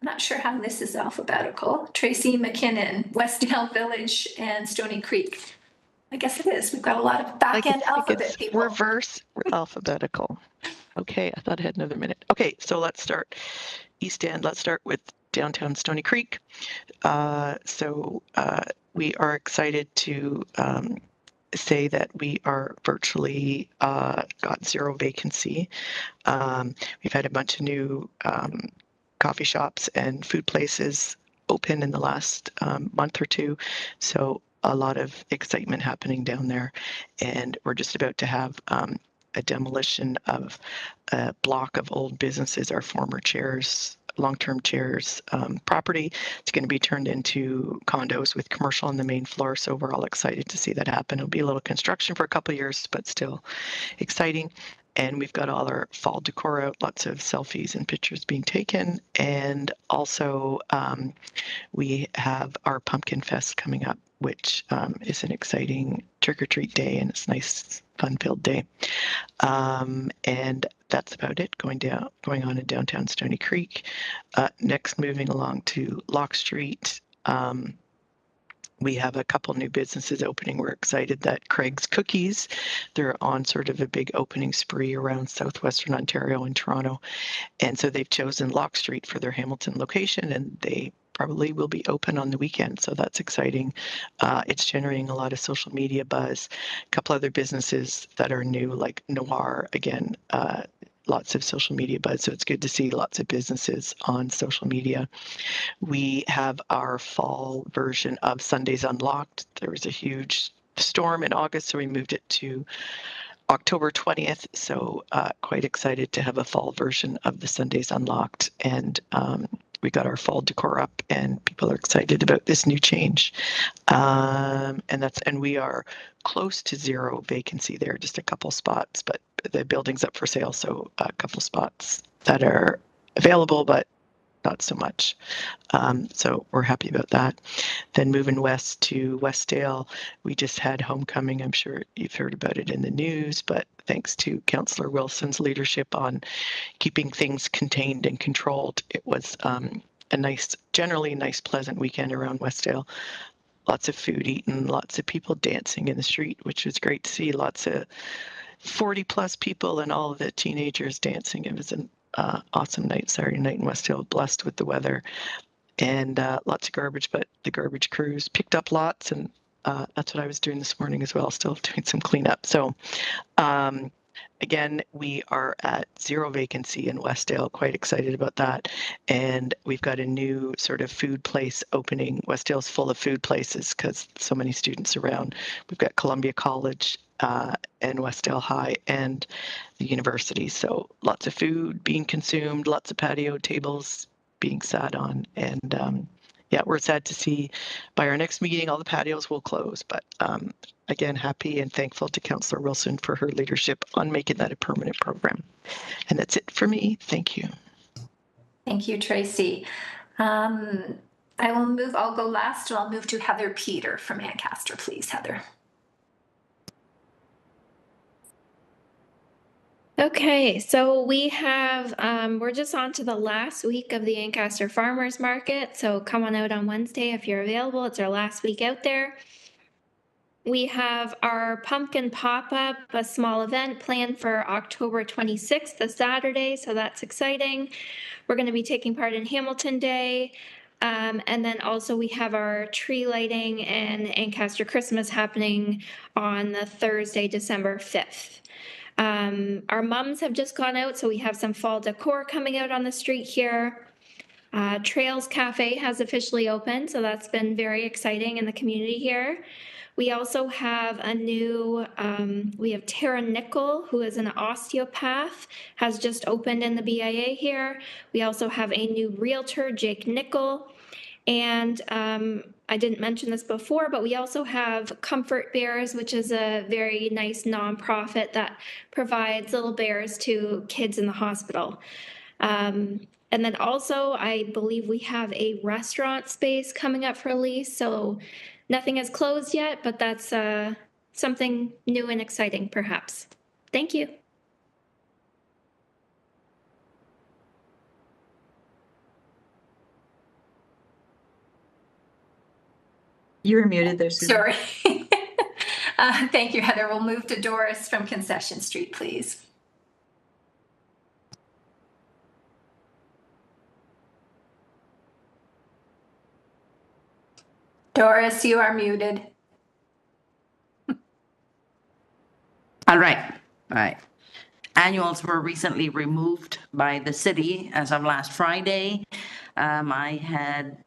I'm not sure how this is alphabetical, Tracy McKinnon, Westdale Village, and Stony Creek. I guess it is. We've got a lot of back-end alphabet people. Reverse alphabetical. Okay, I thought I had another minute. Okay, so let's start East End. Let's start with downtown Stony Creek. We are excited to say that we are virtually got zero vacancy. We've had a bunch of new coffee shops and food places open in the last month or two. So a lot of excitement happening down there. And we're just about to have a demolition of a block of old businesses, our former chairs, long-term chairs property. It's going to be turned into condos with commercial on the main floor. So we're all excited to see that happen. It'll be a little construction for a couple of years, but still exciting. And we've got all our fall decor out, lots of selfies and pictures being taken. And also we have our Pumpkin Fest coming up, which is an exciting trick-or-treat day, and it's a nice, fun-filled day. And that's about it going on in downtown Stony Creek. Next, moving along to Locke Street. We have a couple new businesses opening. We're excited that Craig's Cookies, they're on sort of a big opening spree around southwestern Ontario and Toronto. And so they've chosen Locke Street for their Hamilton location, and they probably will be open on the weekend. So that's exciting. It's generating a lot of social media buzz. A couple other businesses that are new, like Noir, again, lots of social media buzz. So it's good to see lots of businesses on social media. We have our fall version of Sundays Unlocked. There was a huge storm in August, so we moved it to October 20th. So quite excited to have a fall version of the Sundays Unlocked. And we got our fall decor up, and people are excited about this new change. And we are close to zero vacancy there, just a couple spots, but the building's up for sale. So a couple spots that are available, but not so much. So we're happy about that. Then moving west to Westdale, we just had homecoming. I'm sure you've heard about it in the news, but thanks to Councillor Wilson's leadership on keeping things contained and controlled, it was generally nice, pleasant weekend around Westdale. Lots of food eaten, lots of people dancing in the street, which was great to see. Lots of 40 plus people and all of the teenagers dancing. It was awesome night Saturday night in Westdale, blessed with the weather and lots of garbage, but the garbage crews picked up lots, and that's what I was doing this morning as well, still doing some cleanup. So again, we are at 0 vacancy in Westdale, quite excited about that. And we've got a new sort of food place opening. Westdale's full of food places because so many students around. We've got Columbia College and Westdale High and the university. So lots of food being consumed, lots of patio tables being sat on. And yeah, we're sad to see by our next meeting, all the patios will close. But again, happy and thankful to Councillor Wilson for her leadership on making that a permanent program. And that's it for me. Thank you. Thank you, Tracy. I'll go last, and I'll move to Heather Peter from Ancaster, please, Heather. Okay, so we have, we're just on to the last week of the Ancaster Farmers Market. So come on out on Wednesday if you're available. It's our last week out there. We have our pumpkin pop-up, a small event planned for October 26th, a Saturday. So that's exciting. We're going to be taking part in Hamilton Day. And then also we have our tree lighting and Ancaster Christmas happening on the Thursday, December 5th. Our mums have just gone out, so we have some fall decor coming out on the street here. Trails Cafe has officially opened, so that's been very exciting in the community here. We also have a new, we have Tara Nickel, who is an osteopath, has just opened in the BIA here. We also have a new realtor, Jake Nickel. And I didn't mention this before, but we also have Comfort Bears, which is a very nice nonprofit that provides little bears to kids in the hospital. And then also, I believe we have a restaurant space coming up for lease. So nothing has closed yet, but that's something new and exciting, perhaps. Thank you. You were muted there, Susan. Sorry. Thank you, Heather. We'll move to Doris from Concession Street, please. Doris, you are muted. All right. Annuals were recently removed by the city as of last Friday. I had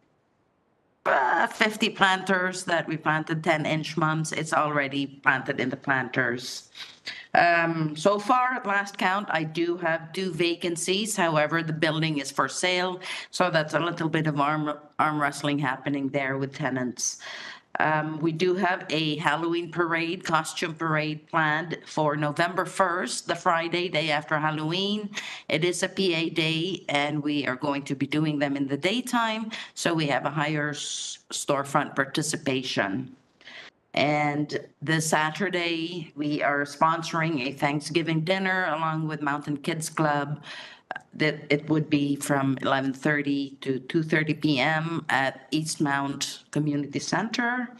50 planters that we planted, 10-inch mums. It's already planted in the planters. So far, at last count, I do have 2 vacancies. However, the building is for sale, so that's a little bit of arm wrestling happening there with tenants. We do have a Halloween parade, costume parade planned for November 1st, the Friday, day after Halloween. It is a PA day, and we are going to be doing them in the daytime, so we have a higher storefront participation. And this Saturday, we are sponsoring a Thanksgiving dinner along with Mountain Kids Club. That it would be from 11:30 to 2:30 p.m. at Eastmount Community Center.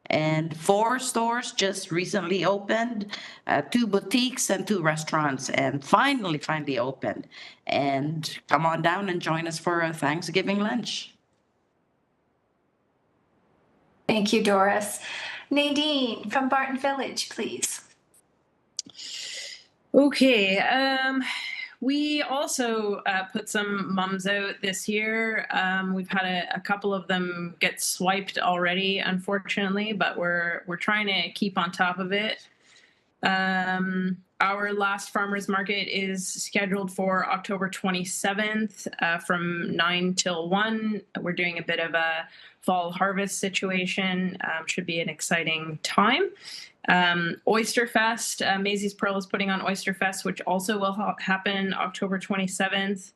And 4 stores just recently opened, 2 boutiques and 2 restaurants, and finally opened. And come on down and join us for a Thanksgiving lunch. Thank you, Doris. Nadine from Barton Village, please. Okay. We also put some mums out this year. We've had a couple of them get swiped already, unfortunately, but we're trying to keep on top of it. Our last farmers market is scheduled for October 27th from 9 till 1. We're doing a bit of a fall harvest situation. Should be an exciting time. Oyster Fest, Maisie's Pearl is putting on Oyster Fest, which also will happen October 27th.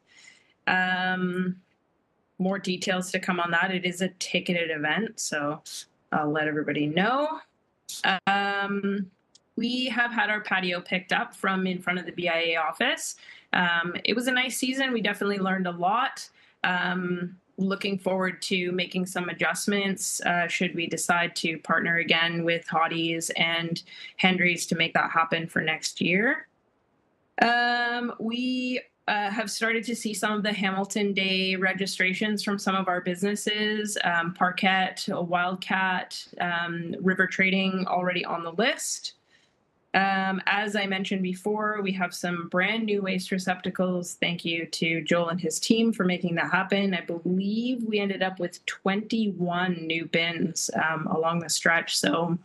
More details to come on that. It is a ticketed event, so I'll let everybody know. We have had our patio picked up from in front of the BIA office. It was a nice season. We definitely learned a lot. Looking forward to making some adjustments should we decide to partner again with Hotties and Hendry's to make that happen for next year. We have started to see some of the Hamilton Day registrations from some of our businesses, Parquet, Wildcat, River Trading already on the list. As I mentioned before, we have some brand new waste receptacles. Thank you to Joel and his team for making that happen. I believe we ended up with 21 new bins along the stretch. So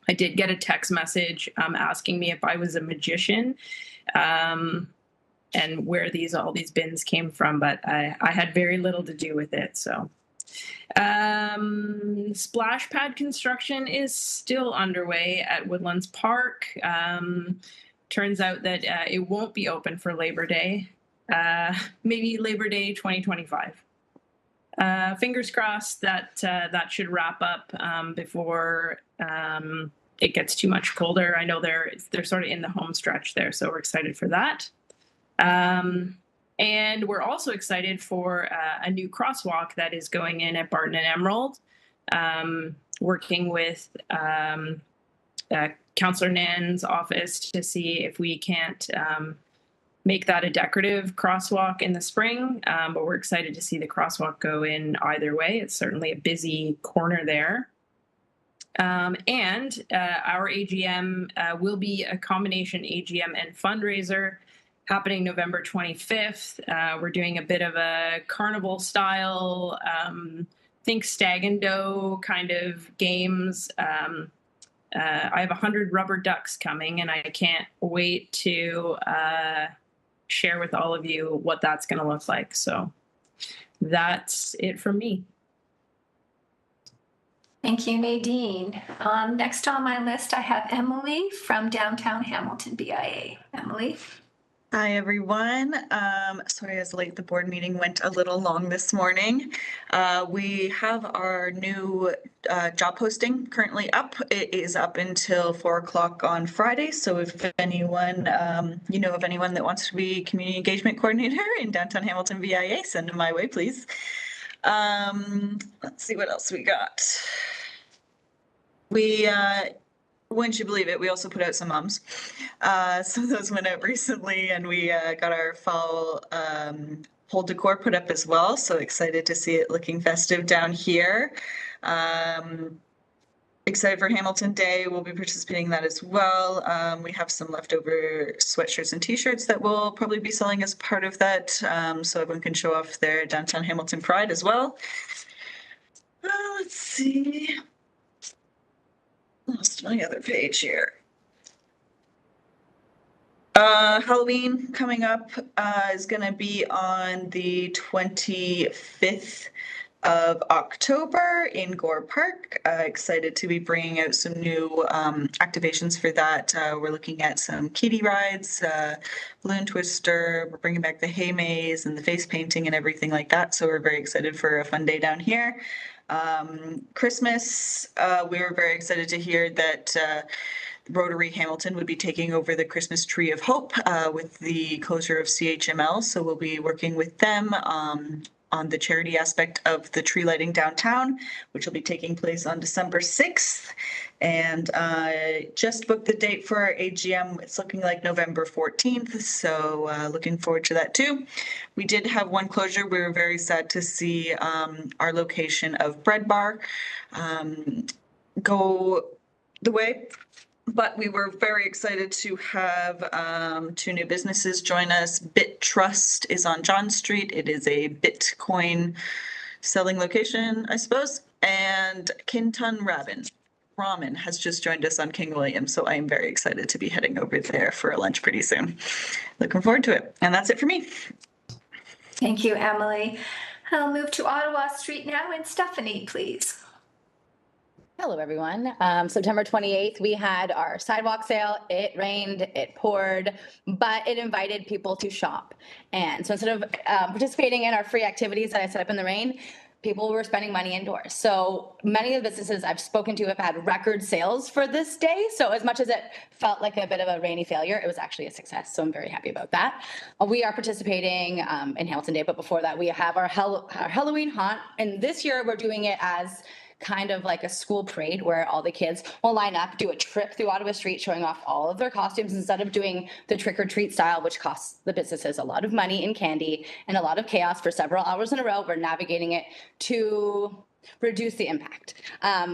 I did get a text message asking me if I was a magician and where all these bins came from, but I had very little to do with it. So splash pad construction is still underway at Woodlands Park. Turns out that it won't be open for Labor Day, maybe Labor Day 2025. Fingers crossed that that should wrap up before it gets too much colder. I know they're sort of in the home stretch there, so we're excited for that. And we're also excited for a new crosswalk that is going in at Barton and Emerald, working with Councillor Nan's office to see if we can't make that a decorative crosswalk in the spring. But we're excited to see the crosswalk go in either way. It's certainly a busy corner there. And our AGM will be a combination AGM and fundraiser happening November 25th. We're doing a bit of a carnival style, think stag and doe kind of games. I have 100 rubber ducks coming, and I can't wait to share with all of you what that's going to look like. So that's it from me. Thank you, Nadine. Next on my list, I have Emily from Downtown Hamilton BIA. Emily. Hi, everyone. Sorry I was late. The board meeting went a little long this morning. We have our new job posting currently up. It is up until 4 o'clock on Friday. So if anyone, you know of anyone that wants to be community engagement coordinator in Downtown Hamilton VIA, send them my way, please. Let's see what else we got. Wouldn't you believe it, we also put out some mums. So those went out recently, and we got our fall whole decor put up as well. So excited to see it looking festive down here. Excited for Hamilton Day. We'll be participating in that as well. We have some leftover sweatshirts and t-shirts that we'll probably be selling as part of that. So everyone can show off their Downtown Hamilton pride as well. Let's see. Lost my other page here. Halloween coming up is going to be on the 25th of October in Gore Park. Excited to be bringing out some new activations for that. We're looking at some kiddie rides, balloon twister. We're bringing back the hay maze and the face painting and everything like that. So we're very excited for a fun day down here. Christmas, we were very excited to hear that Rotary Hamilton would be taking over the Christmas Tree of Hope with the closure of CHML. So we'll be working with them on the charity aspect of the tree lighting downtown, which will be taking place on December 6th. And just booked the date for our AGM. It's looking like November 14th. So looking forward to that too. We did have one closure. We were very sad to see our location of Bread Bar go the way. But we were very excited to have two new businesses join us. BitTrust is on John Street. It is a Bitcoin selling location, I suppose. And Kinton Ramen has just joined us on King William. So I am very excited to be heading over there for a lunch pretty soon. Looking forward to it. And that's it for me. Thank you, Emily. I'll move to Ottawa Street now, and Stephanie, please. Hello, everyone. September 28th, we had our sidewalk sale. It rained, it poured, but it invited people to shop. And so instead of participating in our free activities that I set up in the rain, people were spending money indoors. So many of the businesses I've spoken to have had record sales for this day. So as much as it felt like a bit of a rainy failure, it was actually a success. So I'm very happy about that. We are participating in Hamilton Day, but before that, we have our Halloween haunt. And this year we're doing it as kind of like a school parade where all the kids will line up, do a trip through Ottawa Street showing off all of their costumes instead of doing the trick or treat style, which costs the businesses a lot of money and candy and a lot of chaos for several hours in a row. We're navigating it to reduce the impact.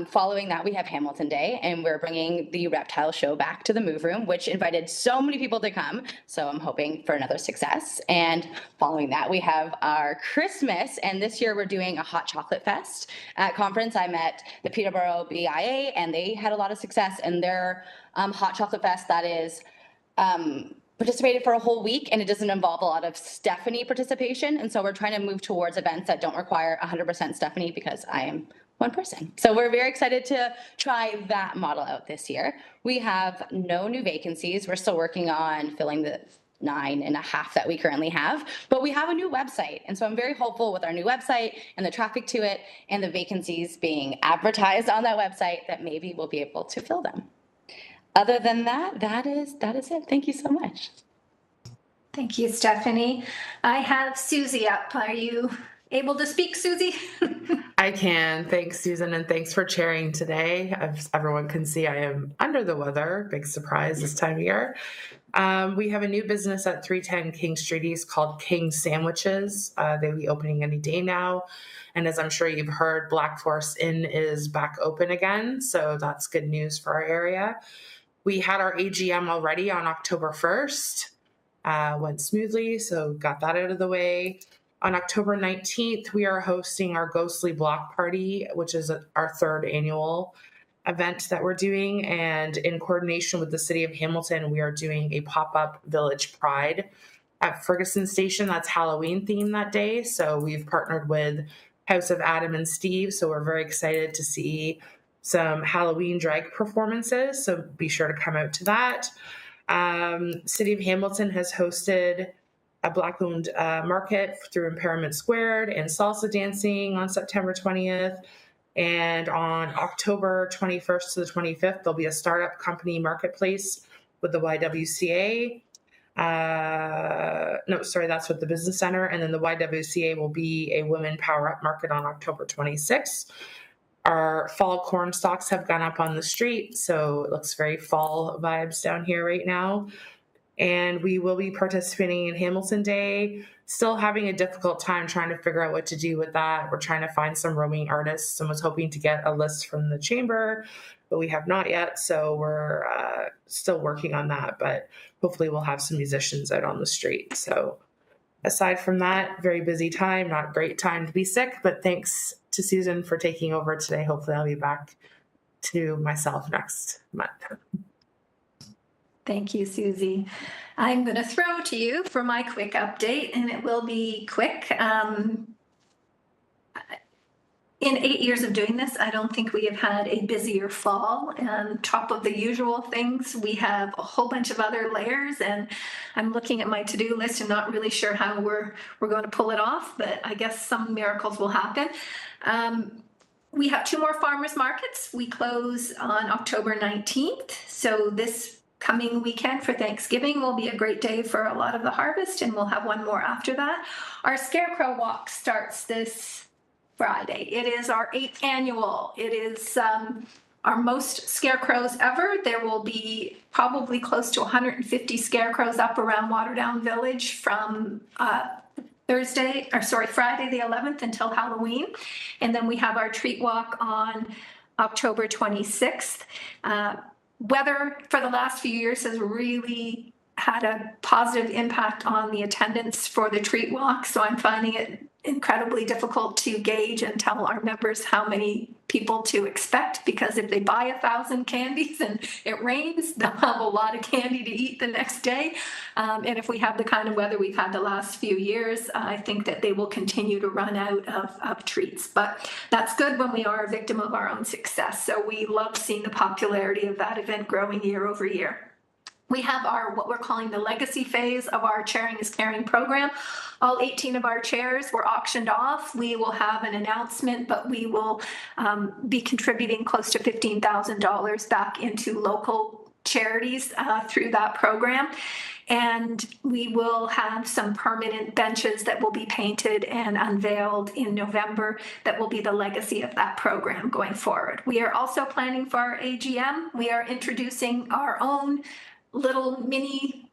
Following that, we have Hamilton Day, and we're bringing the reptile show back to the Move Room, which invited so many people to come. So I'm hoping for another success. And following that, we have our Christmas, and this year we're doing a hot chocolate fest. At conference, I met the Peterborough BIA, and they had a lot of success in their hot chocolate fest that is participated for a whole week, and it doesn't involve a lot of Stephanie participation. And so we're trying to move towards events that don't require 100% Stephanie, because I am one person. So we're very excited to try that model out this year. We have no new vacancies. We're still working on filling the 9.5 that we currently have, but we have a new website. And so I'm very hopeful with our new website and the traffic to it and the vacancies being advertised on that website that maybe we'll be able to fill them. Other than that, that is it. Thank you so much. Thank you, Stephanie. I have Susie up. Are you able to speak, Susie? I can. Thanks, Susan, and thanks for chairing today. As everyone can see, I am under the weather. Big surprise this time of year. We have a new business at 310 King Street East called King Sandwiches. They'll be opening any day now. And as I'm sure you've heard, Black Forest Inn is back open again. So that's good news for our area. We had our AGM already on October 1st. Went smoothly, so got that out of the way. On October 19th, we are hosting our Ghostly Block Party, which is our 3rd annual event that we're doing. And in coordination with the City of Hamilton, we are doing a pop-up Village Pride at Ferguson Station. That's Halloween themed that day. So we've partnered with House of Adam and Steve. So we're very excited to see some Halloween drag performances, so be sure to come out to that. City of Hamilton has hosted a Black-owned market through Empowerment Squared and salsa dancing on September 20th. And on October 21st to the 25th, there'll be a startup company marketplace with the YWCA. That's with the Business Center. And then the YWCA will be a Women Power Up market on October 26th. Our fall corn stalks have gone up on the street, so it looks very fall vibes down here right now. And we will be participating in Hamilton Day, still having a difficult time trying to figure out what to do with that. We're trying to find some roaming artists and was hoping to get a list from the chamber, but we have not yet. So we're still working on that, but hopefully we'll have some musicians out on the street. So aside from that, very busy time, not a great time to be sick, but thanks to Susan for taking over today. Hopefully I'll be back to myself next month. Thank you, Susie. I'm going to throw to you for my quick update, and it will be quick. In 8 years of doing this, I don't think we have had a busier fall. And top of the usual things, we have a whole bunch of other layers. And I'm looking at my to-do list and not really sure how we're going to pull it off, but I guess some miracles will happen. We have 2 more farmers markets. We close on October 19th. So this coming weekend for Thanksgiving will be a great day for a lot of the harvest, and we'll have 1 more after that. Our Scarecrow Walk starts this Friday. It is our 8th annual. It is our most scarecrows ever. There will be probably close to 150 scarecrows up around Waterdown Village from Friday the 11th until Halloween. And then we have our treat walk on October 26th. Weather for the last few years has really had a positive impact on the attendance for the treat walk. So I'm finding it incredibly difficult to gauge and tell our members how many people to expect, because if they buy 1,000 candies and it rains, they'll have a lot of candy to eat the next day. And if we have the kind of weather we've had the last few years, I think that they will continue to run out of treats. But that's good when we are a victim of our own success. So we love seeing the popularity of that event growing year over year. We have our what we're calling the legacy phase of our Chairing is Caring program. All 18 of our chairs were auctioned off. We will have an announcement, but we will be contributing close to $15,000 back into local charities through that program. And we will have some permanent benches that will be painted and unveiled in November that will be the legacy of that program going forward. We are also planning for our AGM. We are introducing our own little mini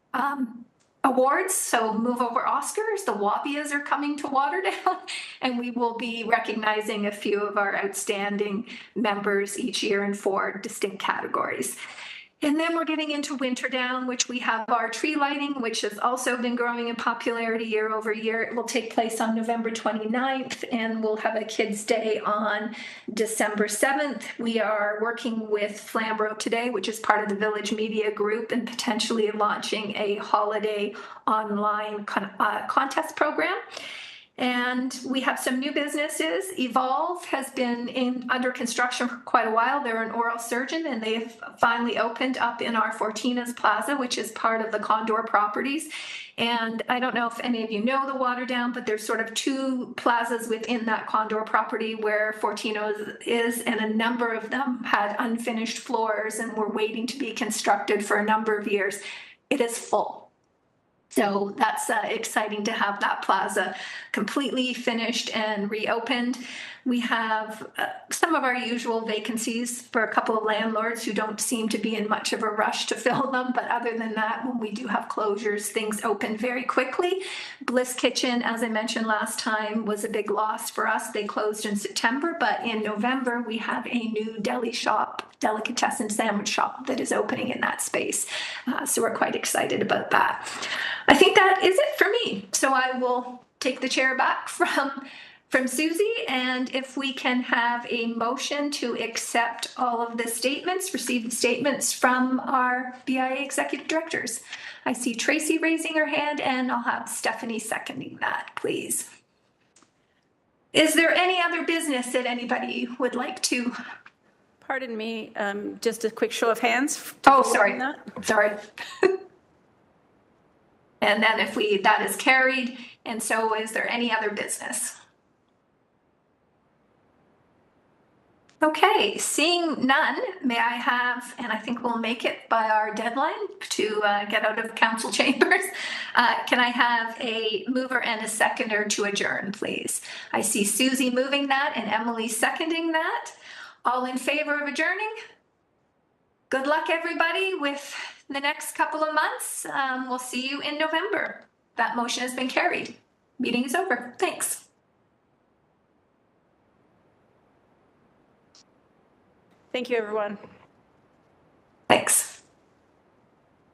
awards. So Move Over Oscars, the Wappias are coming to Waterdown, and we will be recognizing a few of our outstanding members each year in 4 distinct categories. And then we're getting into Winterdown, which we have our tree lighting, which has also been growing in popularity year over year. It will take place on November 29th, and we'll have a Kids' Day on December 7th. We are working with Flamborough Today, which is part of the Village Media Group, and potentially launching a holiday online contest program. And we have some new businesses. Evolve has been under construction for quite a while. They're an oral surgeon, and they've finally opened up in our Fortina's Plaza, which is part of the Condor properties. And I don't know if any of you know the Waterdown, but there's sort of 2 plazas within that Condor property where Fortino's is, and a number of them had unfinished floors and were waiting to be constructed for a number of years. It is full. So that's exciting to have that plaza completely finished and reopened. We have some of our usual vacancies for a couple of landlords who don't seem to be in much of a rush to fill them. But other than that, when we do have closures, things open very quickly. Bliss Kitchen, as I mentioned last time, was a big loss for us. They closed in September, but in November, we have a new deli shop, delicatessen sandwich shop that is opening in that space. So we're quite excited about that. I think that is it for me. So I will take the chair back from Susie, and if we can have a motion to accept all of the statements, receive the statements from our BIA executive directors. I see Tracy raising her hand, and I'll have Stephanie seconding that, please. Is there any other business that anybody would like to? Pardon me, just a quick show of hands. Oh, sorry. Sorry. And then if that is carried, and so is there any other business? Okay, seeing none, may I have, and I think we'll make it by our deadline to get out of council chambers. Can I have a mover and a seconder to adjourn, please? I see Susie moving that and Emily seconding that. All in favor of adjourning? Good luck, everybody, with the next couple of months. We'll see you in November. That motion has been carried. Meeting is over. Thanks. Thank you, everyone.